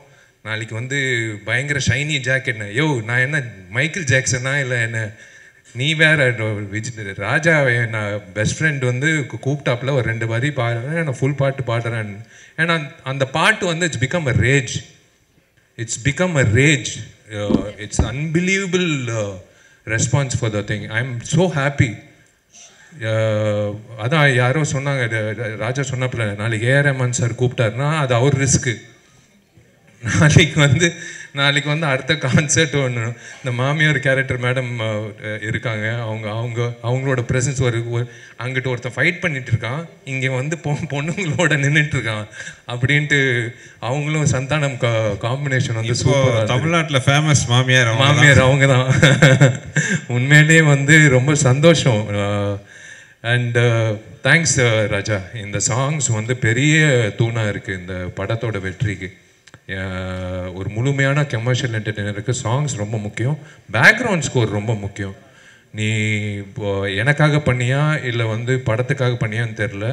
நாளைக்கு வந்து பயங்கர ஷைனி ஜாக்கெட்னா, நான் என்ன மைக்கேல் ஜாக்சனா இல்லை என்ன? நீ வேற ராஜா நான் பெஸ்ட் ஃப்ரெண்ட் வந்து கூப்பிட்டாப்புல ஒரு 2 வரி பாடுறேன், நான் ஃபுல் பாட்டு பாடுறேன். ஏன்னா அந்த பாட்டு வந்து it's become a rage. It's become a rage. It's unbelievable response for the thing. I am so happy. அதான் யாரோ சொன்னாங்க, ராஜா சொன்னப்பில் நாளைக்கு ஏஆர் ரஹ்மான் சார் கூப்பிட்டாருன்னா அது அவர் ரிஸ்க்கு. நாளைக்கு வந்து நாளைக்கு வந்து அடுத்த கான்சர்ட் ஒன்று இந்த மாமியார் கேரக்டர் மேடம் இருக்காங்க, அவங்களோட ப்ரெசன்ஸ் அங்கிட்டு ஒருத்தன் ஃபைட் பண்ணிட்டு இருக்கான், இங்கே வந்து பொண்ணுங்களோட நின்றுட்டு இருக்கான் அப்படின்ட்டு அவங்களும் சந்தானம் காம்பினேஷன் வந்து சூப்பர். தமிழ்நாட்டில் ஃபேமஸ் மாமியார் அவங்க தான். உண்மையிலேயே வந்து ரொம்ப சந்தோஷம். அண்ட் தேங்க்ஸ் ராஜா. இந்த சாங்ஸ் வந்து பெரிய தூணாக இருக்குது இந்த படத்தோட வெற்றிக்கு. ஒரு முழுமையான கமர்ஷியல் என்டர்டெய்னருக்கு சாங்ஸ் ரொம்ப முக்கியம், பேக்ரவுண்ட் ஸ்கோர் ரொம்ப முக்கியம். நீ இப்போ எனக்காக பண்ணியா இல்லை வந்து படத்துக்காக பண்ணியான்னு தெரில.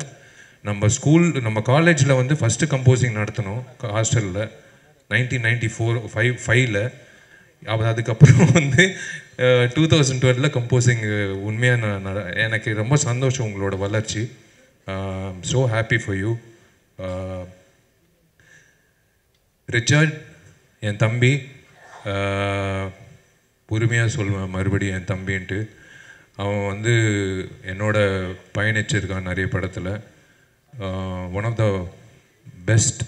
நம்ம காலேஜில் வந்து ஃபஸ்ட்டு கம்போசிங் நடத்தணும் ஹாஸ்டலில் 1994-5 அதுக்கப்புறம் வந்து 2012 கம்போசிங். உண்மையாக எனக்கு ரொம்ப சந்தோஷம் உங்களோட வளர்ச்சி. So happy for you. Richard என் தம்பி, உரிமையாக சொல்லுவேன் மறுபடியும் என் தம்பின்ட்டு. அவன் வந்து என்னோட பயணிச்சிருக்கான் நிறைய படத்தில். One of the best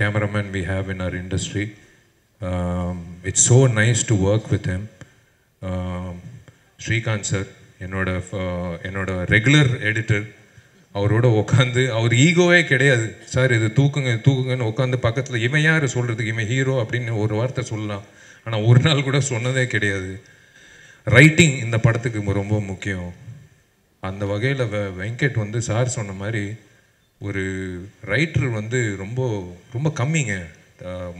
cameraman we have in our industry. It's so nice to work with him. Srikanth sir, என்னோட ரெகுலர் எடிட்டர், அவரோட உட்காந்து அவர் ஈகோவே கிடையாது. சார் இது தூக்குங்கன்னு உட்காந்து பக்கத்தில் இவன் யார் சொல்கிறதுக்கு, இவன் ஹீரோ அப்படின்னு ஒரு வார்த்தை சொல்லலாம், ஆனால் ஒரு நாள் கூட சொன்னதே கிடையாது. ரைட்டிங் இந்த படத்துக்கு ரொம்ப முக்கியம். அந்த வகையில் வெங்கட் வந்து சார் சொன்ன மாதிரி ஒரு ரைட்டர் வந்து ரொம்ப ரொம்ப கம்மிங்க.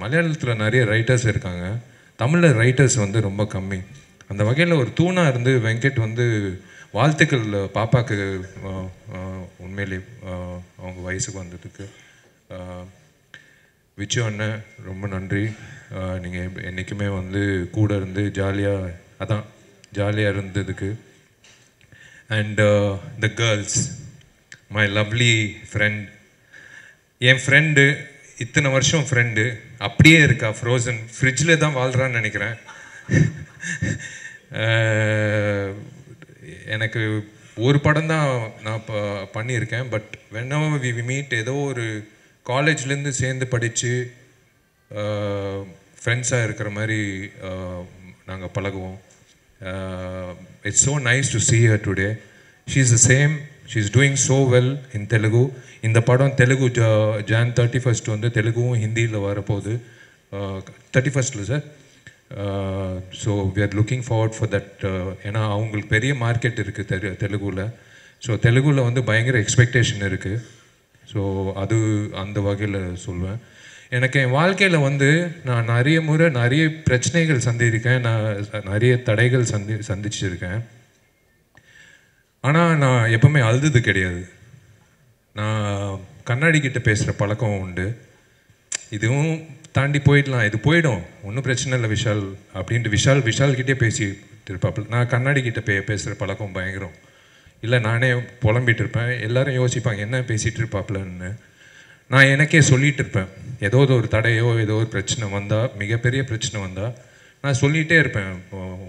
மலையாளத்தில் நிறைய ரைட்டர்ஸ் இருக்காங்க, தமிழில் ரைட்டர்ஸ் வந்து ரொம்ப கம்மி. அந்த வகையில் ஒரு தூணாக இருந்து வெங்கட் வந்து வாழ்த்துக்கள் பாப்பாவுக்கு. உண்மையிலே அவங்க வயசுக்கு வந்ததுக்கு விச்சு அண்ணன் ரொம்ப நன்றி. நீங்கள் என்றைக்குமே வந்து கூட இருந்து ஜாலியாக இருந்ததுக்கு. And the girls, my lovely friend, N friend இத்தனை வருஷம் ஃப்ரெண்டு அப்படியே இருக்கா, ஃப்ரோசன் ஃப்ரிட்ஜில் தான் வாழ்கிறான்னு நினைக்கிறேன். எனக்கு ஒரு படம் தான் நான் பண்ணியிருக்கேன். பட் whenever we meet, ஏதோ ஒரு காலேஜ்லேருந்து சேர்ந்து படித்து ஃப்ரெண்ட்ஸாக இருக்கிற மாதிரி நாங்கள் பழகுவோம். It's so nice to see her today. She's the same. She's doing so well in Telugu. இந்த படம் தெலுங்கு Jan 31st வந்து தெலுங்கும் ஹிந்தியில் வரப்போகுது. 31st sir. So we are looking forward for that. ஏன்னா அவங்களுக்கு பெரிய மார்க்கெட் இருக்குது தெலுங்குல. ஸோ தெலுங்குல வந்து பயங்கர எக்ஸ்பெக்டேஷன் இருக்குது. ஸோ அது அந்த வகையில் சொல்லுவேன். எனக்கு என் வாழ்க்கையில் வந்து நான் நிறைய முறை நிறைய பிரச்சனைகள் சந்திருக்கேன், நான் நிறைய தடைகள் சந்திச்சிருக்கேன். ஆனால் நான் எப்பவுமே அழுது கிடையாது. நான் கண்ணாடி கிட்ட பேசுகிற பழக்கம் உண்டு. இதுவும் தாண்டி போயிடலாம், இது போயிடும், ஒன்றும் பிரச்சனை இல்லை விஷால் அப்படின்ட்டு விஷால்கிட்டே பேசிட்டு இருப்பாப்புல. நான் கண்ணாடி கிட்ட பேசுகிற பழக்கம் பயங்கரம். இல்லை நானே புலம்பிகிட்டு இருப்பேன், எல்லோரும் யோசிப்பாங்க என்ன பேசிகிட்டு இருப்பாப்புலன்னு. நான் எனக்கே சொல்லிகிட்டு இருப்பேன், ஏதோ ஒரு தடையோ ஏதோ ஒரு பிரச்சனை வந்தால், மிகப்பெரிய பிரச்சனை வந்தால் நான் சொல்லிகிட்டே இருப்பேன்,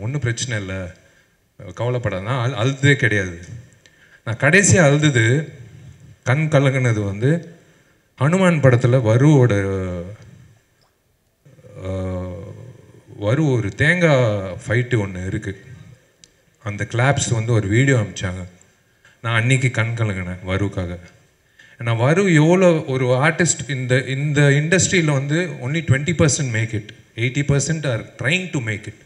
ஒன்றும் பிரச்சனை இல்லை கவலைப்படாத. நான் அழுதே கிடையாது. நான் கடைசியாக அழுது கண் கலங்கினது வந்து ஹனுமான் படத்தில் ஒரு தேங்காய் ஃபைட்டு ஒன்று இருக்குது. அந்த கிளாப்ஸ் வந்து ஒரு வீடியோ அனுப்பிச்சாங்க. நான் அன்றைக்கி கண் கலங்கினேன் வருக்காக. நான் எவ்வளோ ஒரு ஆர்டிஸ்ட் இந்த இண்டஸ்ட்ரியில் வந்து only 20% make it, 80% are trying to make it.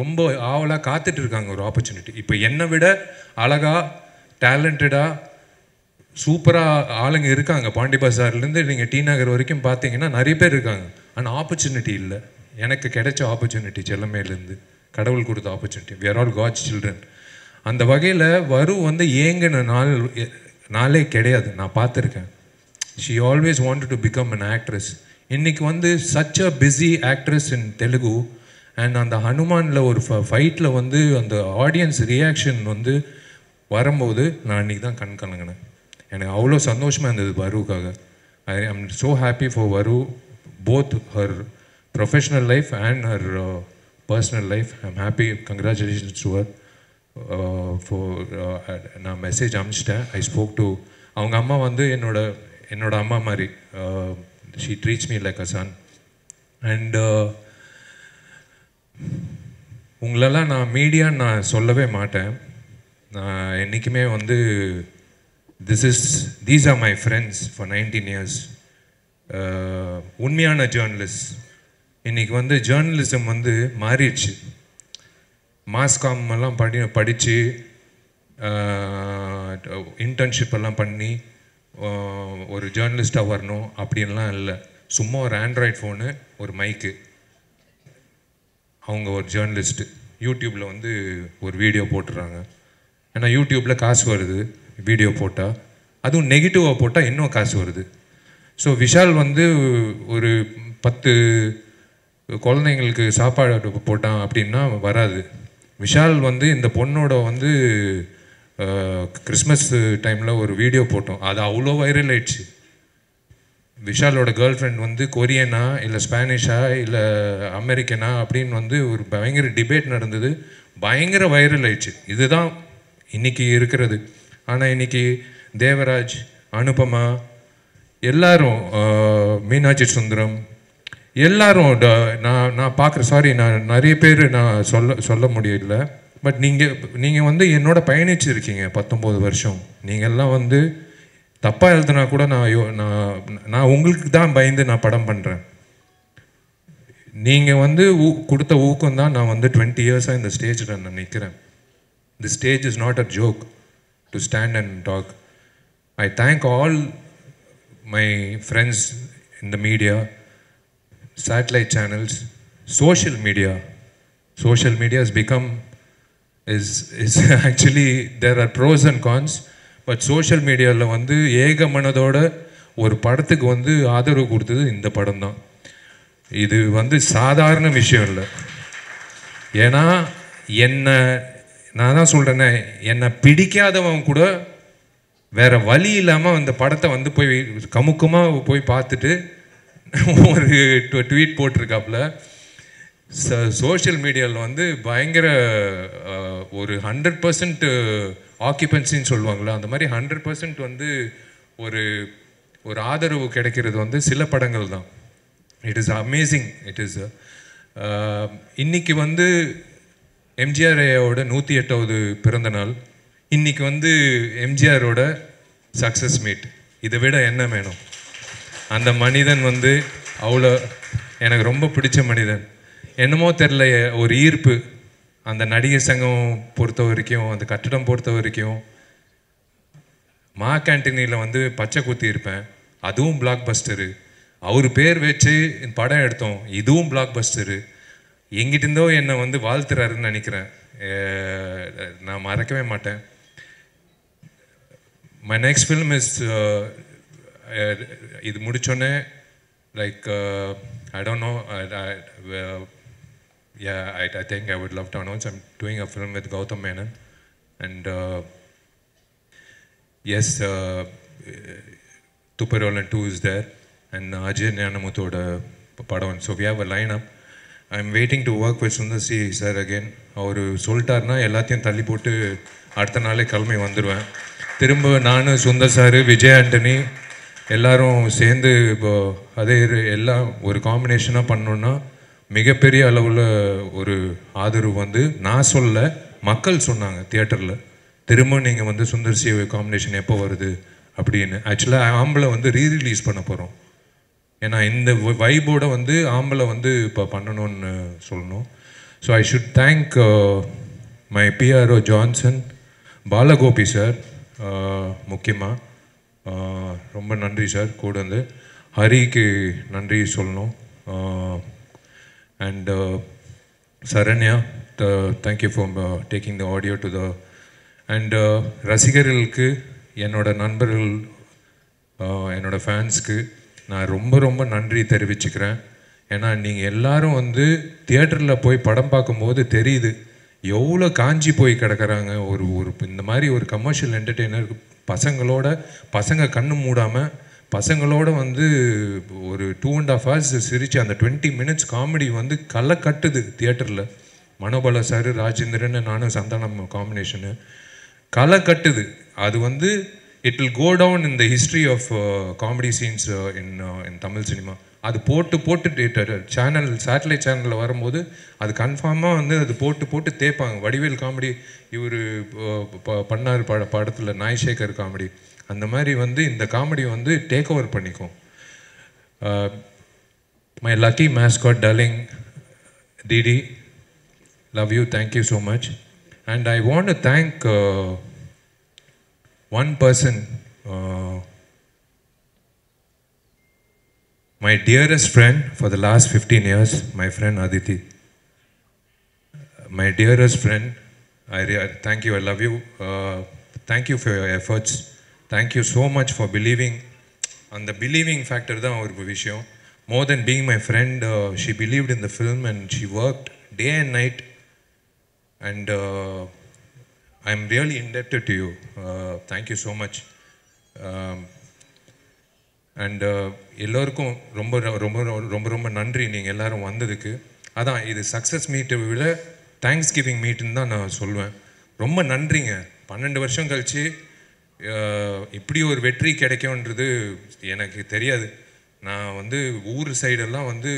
ரொம்ப ஆவலாக காத்துட்டு இருக்காங்க ஒரு ஆப்பர்ச்சுனிட்டி. இப்போ என்னை விட அழகாக டேலண்டடாக சூப்பராக ஆளுங்க இருக்காங்க. பாண்டி பஜார்லேருந்து நீங்கள் டி நகர் வரைக்கும் பார்த்தீங்கன்னா நிறைய பேர் இருக்காங்க. ஆனால் ஆப்பர்ச்சுனிட்டி இல்லை. எனக்கு கிடைச்ச ஆப்பர்ச்சுனிட்டி செல்லமேலேருந்து கடவுள் கொடுத்த opportunity. we are all God's children. அந்த வகையில் வந்து ஏங்கின நாளே கிடையாது. நான் பார்த்துருக்கேன். she always wanted to become an actress. இன்றைக்கி வந்து such a busy actress in Telugu. And அந்த ஹனுமானில் ஒரு ஃபைட்டில் வந்து அந்த ஆடியன்ஸ் ரியாக்ஷன் வந்து வரும்போது நான் அன்றைக்கி தான் கண் கலங்கினேன். எனக்கு அவ்வளோ சந்தோஷமாக இருந்தது வருக்காக. I am so happy for Varu, both her professional life and her personal life. I am happy. Congratulations to her நான் மெசேஜ் அனுப்பிச்சிட்டேன். ஐ ஸ்போக் டு அவங்க அம்மா வந்து என்னோட அம்மா மாதிரி. She treats me like a son. And உங்களெல்லாம் நான் மீடியான்னு நான் சொல்லவே மாட்டேன். நான் என்றைக்குமே வந்து these are my friends for 19 years. உண்மையான ஜேர்னலிஸ்ட். இன்றைக்கி வந்து ஜேர்னலிசம் வந்து மாறிடுச்சு. மாஸ்காம் எல்லாம் படித்து இன்டர்ன்ஷிப் எல்லாம் பண்ணி ஒரு ஜேர்னலிஸ்ட்டாக வரணும் அப்படின்லாம் இல்லை. சும்மா ஒரு ஆண்ட்ராய்ட் ஃபோனு, ஒரு மைக்கு, அவங்க ஒரு ஜேர்னலிஸ்ட்டு. யூடியூப்பில் வந்து ஒரு வீடியோ போட்டுடுறாங்க. ஏன்னா யூடியூப்பில் காசு வருது வீடியோ போட்டால், அதுவும் நெகட்டிவாக போட்டால் இன்னும் காசு வருது. ஸோ விஷால் வந்து ஒரு 10 குழந்தைங்களுக்கு சாப்பாடு போட்டான் அப்படின்னா வராது. விஷால் வந்து இந்த பொண்ணோட வந்து கிறிஸ்மஸ் டைமில் ஒரு வீடியோ போட்டோம், அது அவ்வளோ வைரல் ஆயிடுச்சு. விஷாலோட கேர்ள் ஃப்ரெண்ட் வந்து கொரியனா இல்லை ஸ்பானிஷா இல்லை அமெரிக்கனா அப்படின்னு வந்து ஒரு பயங்கர டிபேட் நடந்தது, பயங்கர வைரல் ஆயிடுச்சு. இதுதான் இன்றைக்கி இருக்கிறது. ஆனால் இன்றைக்கி தேவராஜ், அனுபமா, எல்லாரும், மீனாட்சி சுந்தரம், எல்லாரும் நான் பார்க்குற நான் நிறைய பேர் நான் சொல்ல முடியல. பட் நீங்கள் வந்து என்னோட பயணிச்சிருக்கீங்க 19 வருஷம். நீங்கள்லாம் வந்து தப்பாக எழுதுனா கூட நான் உங்களுக்கு தான் பயந்து நான் படம் பண்ணுறேன். நீங்கள் வந்து கொடுத்த ஊக்கம் தான் நான் வந்து 20 இயர்ஸாக இந்த ஸ்டேஜில் நான் நிற்கிறேன். The stage is not a joke to stand and talk. I thank all my friends in the media, satellite channels, social media. Social media has become, is actually, there are pros and cons. But social மீடியாவில் வந்து ஏக மனதோட ஒரு படத்துக்கு வந்து ஆதரவு கொடுத்தது இந்த படம் தான். இது வந்து சாதாரண விஷயம் இல்லை. ஏன்னா நான் தான் சொல்கிறேன்னே, என்னை பிடிக்காதவன் கூட வேற வழி இல்லாமல் அந்த படத்தை வந்து போய் கமுக்கமாக போய் பார்த்துட்டு ஒரு ட்வீட் போட்டிருக்காப்புல. சோஷியல் மீடியாவில் வந்து பயங்கர ஒரு 100% ஆக்கியபன்சின்னு சொல்லுவாங்களா, அந்த மாதிரி 100% வந்து ஒரு ஆதரவு கிடைக்கிறது வந்து சில படங்கள் தான். It is amazing. It is இன்னைக்கு வந்து எம்ஜிஆர் ஐயாவோட 108வது பிறந்த நாள். இன்னைக்கு வந்து எம்ஜிஆரோட சக்ஸஸ் மீட். இதை விட என்ன வேணும்? அந்த மனிதன் வந்து அவ்வளோ எனக்கு ரொம்ப பிடிச்ச மனிதன். என்னமோ தெரில, ஒரு ஈர்ப்பு. அந்த நடிகர் சங்கம் பொறுத்த வரைக்கும், அந்த கட்டடம் பொறுத்த வரைக்கும், மா கேன்டீனில் வந்து பச்சை குத்தி இருப்பேன், அதுவும் பிளாக் பஸ்டரு. அவர் பேர் வச்சு படம் எடுத்தோம், இதுவும் பிளாக் பஸ்டரு. எங்கிட்டிருந்தோ என்னை வந்து வாழ்த்துறாருன்னு நினைக்கிறேன். நான் மறக்கவே மாட்டேன். மை நெக்ஸ்ட் ஃபில்ம் இஸ், இது முடிச்சோன்னே like I don't know, I think I would love to announce I'm doing a film with Gautam Menon, and yes, Tupperwala 2 is there, and Ajay Nyanamuthoda padam. So we have a lineup. I'm waiting to work with Sundar C sir again. அவரு சொல்லிட்டாருன்னா எல்லாத்தையும் தள்ளி போட்டு அடுத்த நாளே கிளம்பி வந்துடுவேன். திரும்ப நான், சுந்தர் சார், விஜய் ஆண்டனி எல்லாரும் சேர்ந்து இப்போ அதே எல்லாம் ஒரு காம்பினேஷனாக பண்ணோன்னா மிகப்பெரிய அளவில் ஒரு ஆதரவு வந்து நான் சொல்ல, மக்கள் சொன்னாங்க தியேட்டரில். திரும்ப நீங்கள் வந்து சுந்தர் சி காம்பினேஷன் எப்போ வருது அப்படின்னு. ஆக்சுவலாக ஆம்பளை வந்து ரீரிலீஸ் பண்ண போகிறோம். ஏன்னா இந்த வைபோட வந்து ஆம்பளை வந்து இப்போ பண்ணணும்னு சொல்லணும். So I should thank my PRO Johnson, Balagopi sir முக்கியமாக ரொம்ப நன்றி சார். கூட வந்து ஹரிக்கு நன்றி சொல்லணும். And Saranya, thank you for taking the audio to the. And ரசிகர்களுக்கு, என்னோட நண்பர்கள், என்னோடய ஃபேன்ஸ்க்கு நான் ரொம்ப ரொம்ப நன்றி தெரிவிச்சுக்கிறேன். ஏன்னா நீங்கள் எல்லாரும் வந்து தியேட்டரில் போய் படம் பார்க்கும்போது தெரியுது எவ்வளோ காஞ்சி போய் கிடக்கிறாங்க. ஒரு இந்த மாதிரி ஒரு கமர்ஷியல் என்டர்டெய்னர் பசங்க கண்ணு மூடாமல் பசங்களோட வந்து ஒரு 2.5 hours சிரித்து அந்த 20 minutes காமெடி வந்து களை கட்டுது தியேட்டரில். மனோபல சார், ராஜேந்திரன், நானும் சந்தானம் காம்பினேஷனு களை கட்டுது. அது வந்து it will go down in the history of comedy scenes in Tamil cinema. அது போட்டு சேனல் சேட்டலைட் சேனலில் வரும்போது அது கன்ஃபார்மாக வந்து அது போட்டு தேய்ப்பாங்க. வடிவேல் காமெடி இவர் பண்ணார் படத்தில் நாய்சேகர் காமெடி, அந்த மாதிரி வந்து இந்த காமெடி வந்து டேக் ஓவர் பண்ணிக்கும். My lucky mascot darling Didi, love you, thank you so much. And I want to thank one person, my dearest friend for the last 15 years, my friend Aditi. My dearest friend, thank you, I love you. Thank you for your efforts. Thank you so much for believing. And the believing factor தான் ஒரு விஷயம். More than being my friend, she believed in the film and she worked day and night. And I'm really indebted to you. Thank you so much. And எல்லோருக்கும் ரொம்ப ரொம்ப ரொம்ப ரொம்ப நன்றி நீங்கள் எல்லோரும் வந்ததுக்கு. அதான் இது சக்ஸஸ் மீட்டை விட தேங்க்ஸ் கிவிங் மீட்டுன்னு தான் நான் சொல்லுவேன். ரொம்ப நன்றிங்க. 12 வருஷம் கழித்து இப்படி ஒரு வெற்றி கிடைக்கும்ன்றது எனக்கு தெரியாது. நான் வந்து ஊர் சைடெல்லாம் வந்து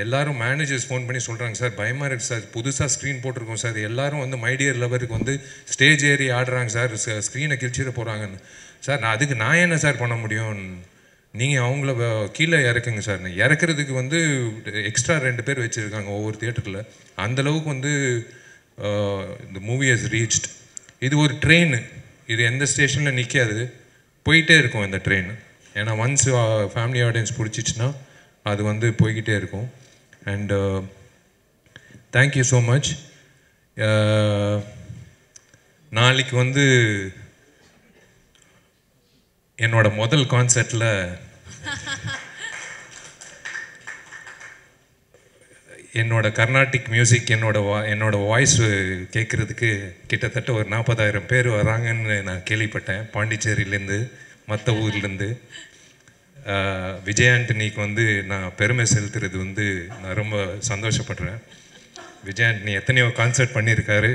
எல்லாரும் மேனேஜர்ஸ் ஃபோன் பண்ணி சொல்கிறாங்க, சார் பயமாக இருக்குது சார், புதுசாக ஸ்க்ரீன் போட்டிருக்கோம் சார், எல்லாரும் வந்து மைடியர் லவருக்கு வந்து ஸ்டேஜ் ஏறி ஆடுறாங்க சார், ஸ்க்ரீனை கிழிச்சிட போகிறாங்கன்னு. சார் அதுக்கு நான் என்ன சார் பண்ண முடியும், நீங்கள் அவங்கள கீழே இறக்குங்க சார். இறக்குறதுக்கு வந்து எக்ஸ்ட்ரா 2 பேர் வச்சுருக்காங்க ஒவ்வொரு தியேட்டரில். அந்தளவுக்கு வந்து இந்த மூவி ஹஸ் ரீச்ட். இது ஒரு ட்ரெயின், இது எந்த ஸ்டேஷனில் நிற்காது, போயிட்டே இருக்கும் இந்த ட்ரெயின். ஏன்னா ஒன்ஸ் ஃபேமிலி ஆடியன்ஸ் பிடிச்சிச்சின்னா அது வந்து போய்கிட்டே இருக்கும். And thank you so much. நாளைக்கு வந்து என்னோட முதல் கான்சர்ட்டில் என்னோட கர்நாடிக் மியூசிக் என்னோட வாய்ஸ் கேட்குறதுக்கு கிட்டத்தட்ட ஒரு 40,000 பேர் வராங்கன்னு நான் கேள்விப்பட்டேன். பாண்டிச்சேரியிலேருந்து மற்ற ஊர்லேருந்து. விஜய் ஆண்டனிக்கு வந்து நான் பெருமை செலுத்துறது வந்து நான் ரொம்ப சந்தோஷப்படுறேன். விஜய் ஆண்டனி எத்தனையோ கான்சர்ட் பண்ணியிருக்காரு,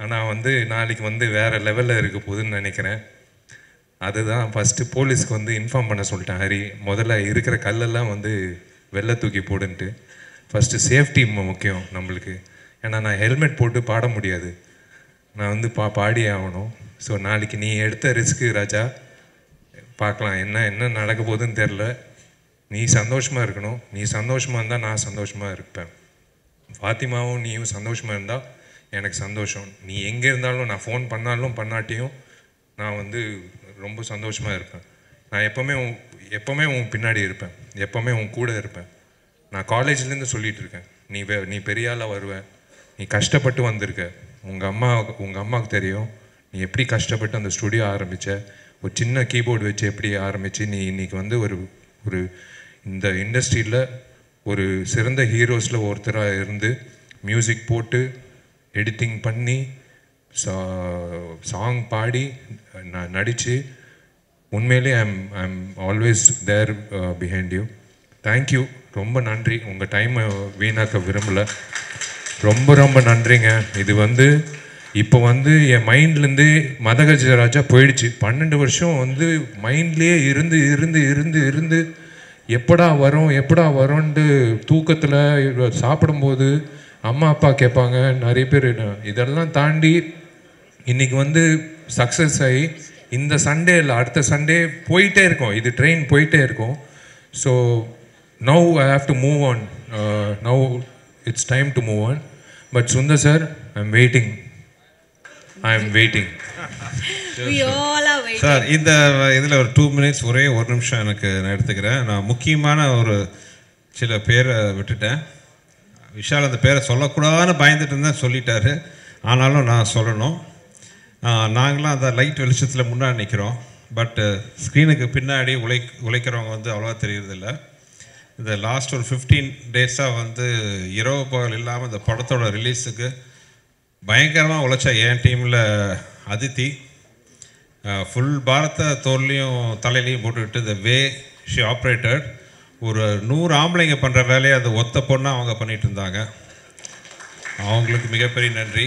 ஆனால் வந்து நாளைக்கு வந்து வேறு லெவலில் இருக்க போகுதுன்னு நினைக்கிறேன். அதுதான் ஃபஸ்ட்டு போலீஸ்க்கு வந்து இன்ஃபார்ம் பண்ண சொல்லிட்டேன். ஹரி, முதல்ல இருக்கிற கல்லெல்லாம் வந்து வெளில தூக்கி போடுன்ட்டு. ஃபஸ்ட்டு சேஃப்டி முக்கியம் நம்மளுக்கு. ஏன்னா நான் ஹெல்மெட் போட்டு பாட முடியாது, நான் வந்து பாடியே ஆகணும். ஸோ நாளைக்கு நீ எடுத்த ரிஸ்க்கு ராஜா, பார்க்கலாம் என்ன நடக்க போகுதுன்னு தெரில. நீ சந்தோஷமாக இருக்கணும். நீ சந்தோஷமாக இருந்தால் நான் சந்தோஷமாக இருப்பேன். ஃபாத்திமாவும் நீயும் சந்தோஷமாக இருந்தால் எனக்கு சந்தோஷம். நீ எங்கே இருந்தாலும், நான் ஃபோன் பண்ணாலும் பண்ணாட்டியும் நான் வந்து ரொம்ப சந்தோஷமாக இருப்பேன். நான் எப்போவுமே உன் பின்னாடி இருப்பேன், எப்போவுமே உன் கூட இருப்பேன். நான் காலேஜ்லேருந்து சொல்லிகிட்டு இருக்கேன், நீ பெரிய ஆளாக வருவேன். நீ கஷ்டப்பட்டு வந்திருக்க. உங்கள் அம்மாவுக்கு தெரியும் நீ எப்படி கஷ்டப்பட்டு அந்த ஸ்டுடியோ ஆரம்பித்த. ஒரு சின்ன கீபோர்டு வச்சு எப்படி ஆரம்பித்து நீ இன்றைக்கி வந்து ஒரு இந்த இண்டஸ்ட்ரியில் ஒரு சிறந்த ஹீரோஸில் ஒருத்தராக இருந்து மியூசிக் போட்டு எடிட்டிங் பண்ணி சாங் பாடி நான் நடித்து உண்மையிலே I'm always there behind you. Thank you, ரொம்ப நன்றி. உங்கள் டைமை வீணாக்க விரும்பலை. ரொம்ப ரொம்ப நன்றிங்க. இது வந்து இப்போ வந்து என் மைண்ட்லேருந்து மதகஜராஜா போயிடுச்சு. 12 வருஷம் வந்து மைண்ட்லேயே இருந்து இருந்து இருந்து இருந்து எப்படா வரோன்ட்டு தூக்கத்தில் சாப்பிடும்போது அம்மா அப்பா கேட்பாங்க நிறைய பேர். இதெல்லாம் தாண்டி இன்றைக்கி வந்து சக்ஸஸ் ஆகி இந்த சண்டே இல்லை அடுத்த சண்டே போயிட்டே இருக்கோம். இது ட்ரெயின் போயிட்டே இருக்கும். So now I have to move on. Now it's time to move on. But Sundar sir, I am waiting. We all are waiting. Sir, இந்த இதில் ஒரு 2 minutes ஒரே ஒரு நிமிஷம் எனக்கு நான் எடுத்துக்கிறேன். நான் முக்கியமான ஒரு சில பேரை விட்டுட்டேன். விஷால் அந்த பேரை சொல்லக்கூடாதுன்னு பயந்துட்டு இருந்தேன், சொல்லிட்டாரு. ஆனாலும் நான் சொல்லணும். நாங்களாம் அந்த லைட் வெளிச்சத்தில் முன்னாடி நிற்கிறோம். பட்டு ஸ்க்ரீனுக்கு பின்னாடி உழைக்கிறவங்க வந்து அவ்வளோவா தெரியறதில்ல. இந்த லாஸ்ட் ஒரு 15 டேஸாக வந்து இரவு பகல் இல்லாமல் இந்த படத்தோட ரிலீஸுக்கு பயங்கரமாக உழைச்சா என் டீமில் அதித்தி ஃபுல் பாரத்தை தோல்லையும் தலையிலையும் போட்டுக்கிட்டு இந்த வே ஷி ஆப்ரேட்டட் ஒரு 100 ஆம்பளைங்க பண்ணுற வேலையை அது ஒத்த பொண்ணாக அவங்க பண்ணிகிட்டு இருந்தாங்க. அவங்களுக்கு மிகப்பெரிய நன்றி.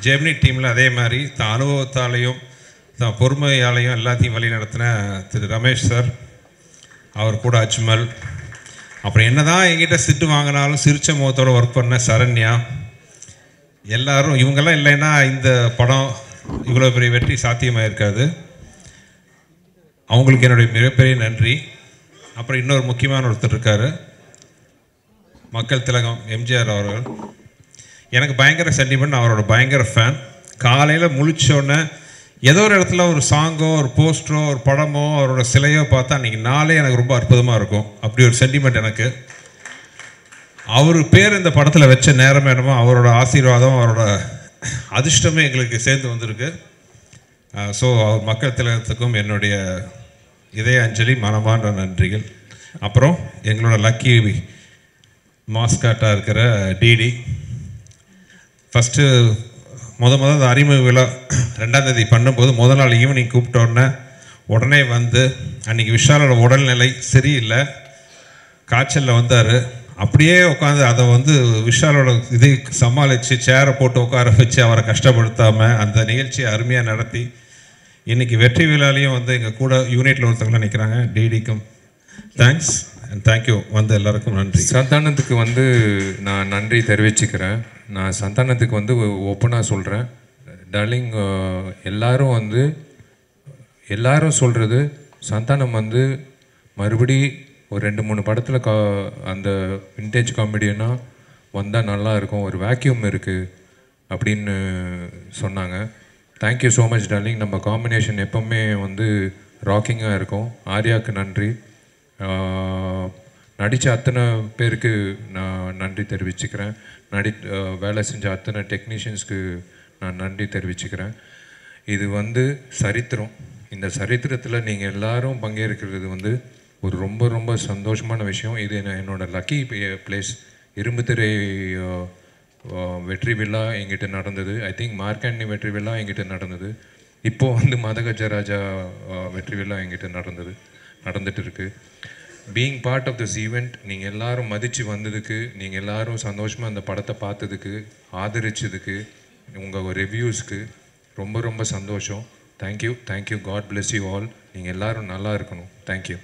ஜெமினி டீமில் அதே மாதிரி தான் அனுபவத்தாலையும் தான் பொறுமையாலையும் எல்லாத்தையும் வழி நடத்தின திரு ரமேஷ் சார், அவர் கூட அஜ்மல், அப்புறம் என்ன தான் என்கிட்ட திட்டு வாங்கினாலும் சிரிச்ச முகத்தோடு ஒர்க் பண்ண சரண்யா, எல்லாரும் இவங்கெல்லாம் இல்லைன்னா இந்த படம் இவ்வளோ பெரிய வெற்றி சாத்தியமாக இருக்காது. அவங்களுக்கு என்னுடைய மிகப்பெரிய நன்றி. அப்புறம் இன்னொரு முக்கியமான ஒருத்தர் இருக்கார், மக்கள் திலகம் எம்ஜிஆர் அவர்கள். எனக்கு பயங்கர சென்டிமெண்ட், அவரோட பயங்கர ஃபேன். காலையில் முழிச்சோடனே ஏதோ ஒரு இடத்துல ஒரு சாங்கோ ஒரு போஸ்டரோ ஒரு படமோ அவரோட சிலையோ பார்த்தா அன்றைக்கி நாளே எனக்கு ரொம்ப அற்புதமாக இருக்கும். அப்படி ஒரு சென்டிமெண்ட் எனக்கு. அவர் பேர் இந்த படத்தில் வச்ச நேரமே என்னமோ அவரோட ஆசீர்வாதம் அவரோட அதிர்ஷ்டமே எங்களுக்கு சேர்ந்து வந்திருக்கு. ஸோ அவர் மக்கள் திலகத்துக்கும் என்னுடைய இதய அஞ்சலி, மனமான நன்றிகள். அப்புறம் எங்களோட லக்கி மாஸ்காட்டாக இருக்கிற டிடி, ஃபஸ்ட்டு முதல் அறிமுக விழா 2ஆம் தேதி பண்ணும்போது முதல் நாள் ஈவினிங் கூப்பிட்டோன்னே உடனே வந்து, அன்றைக்கி விஷாலோட உடல்நிலை சரியில்லை, காய்ச்சலில் வந்தார். அப்படியே உட்காந்து அதை வந்து விஷாலோட இதை சமாளித்து சேரை போட்டு உட்கார வச்சு அவரை கஷ்டப்படுத்தாமல் அந்த நிகழ்ச்சியை அருமையாக நடத்தி இன்றைக்கி வெற்றி விழாலையும் வந்து எங்கள் கூட யூனிட்டில் ஒருத்தவங்களாம் நிற்கிறாங்க. டிடிக்கும் தேங்க்ஸ் அண்ட் தேங்க்யூ. வந்து எல்லாருக்கும் நன்றி. சந்தானத்துக்கு வந்து நான் நன்றி தெரிவிச்சுக்கிறேன். நான் சந்தானத்துக்கு வந்து ஓப்பனாக சொல்கிறேன், டார்லிங், எல்லாரும் சொல்கிறது சந்தானம் வந்து மறுபடி ஒரு 2-3 படத்தில் அந்த விண்டேஜ் காமெடியனாக வந்தால் நல்லா இருக்கும், ஒரு வேக்யூம் இருக்குது அப்படின்னு சொன்னாங்க. Thank you so much darling. நம்ம காம்பினேஷன் எப்போவுமே வந்து ராக்கிங்காக இருக்கும். ஆர்யாவுக்கு நன்றி. நடித்த அத்தனை பேருக்கு நான் நன்றி தெரிவிச்சுக்கிறேன். வேலை செஞ்ச அத்தனை டெக்னீஷியன்ஸ்க்கு நான் நன்றி தெரிவிச்சுக்கிறேன். இது வந்து சரித்திரம். இந்த சரித்திரத்தில் நீங்கள் எல்லாரும் பங்கேற்கிறது வந்து ஒரு ரொம்ப ரொம்ப சந்தோஷமான விஷயம். இது என்னோட லக்கி பிளேஸ். இரும்புத்திரை வெற்றி விழா எங்கிட்ட நடந்தது. ஐ திங்க் மார்க்கண்ணி வெற்றி விழா எங்கிட்ட நடந்தது. இப்போது வந்து மதகஜராஜா வெற்றி விழா எங்கிட்ட நடந்துட்டு இருக்கு. Being part of this event, நீங்கள் எல்லாரும் மதித்து வந்ததுக்கு, நீங்கள் எல்லாரும் சந்தோஷமாக அந்த படத்தை பார்த்ததுக்கு, ஆதரிச்சதுக்கு, உங்கள் ரிவ்யூஸ்க்கு ரொம்ப ரொம்ப சந்தோஷம். Thank you. God bless you all. நீங்கள் எல்லோரும் நல்லா இருக்கணும். தேங்க்யூ.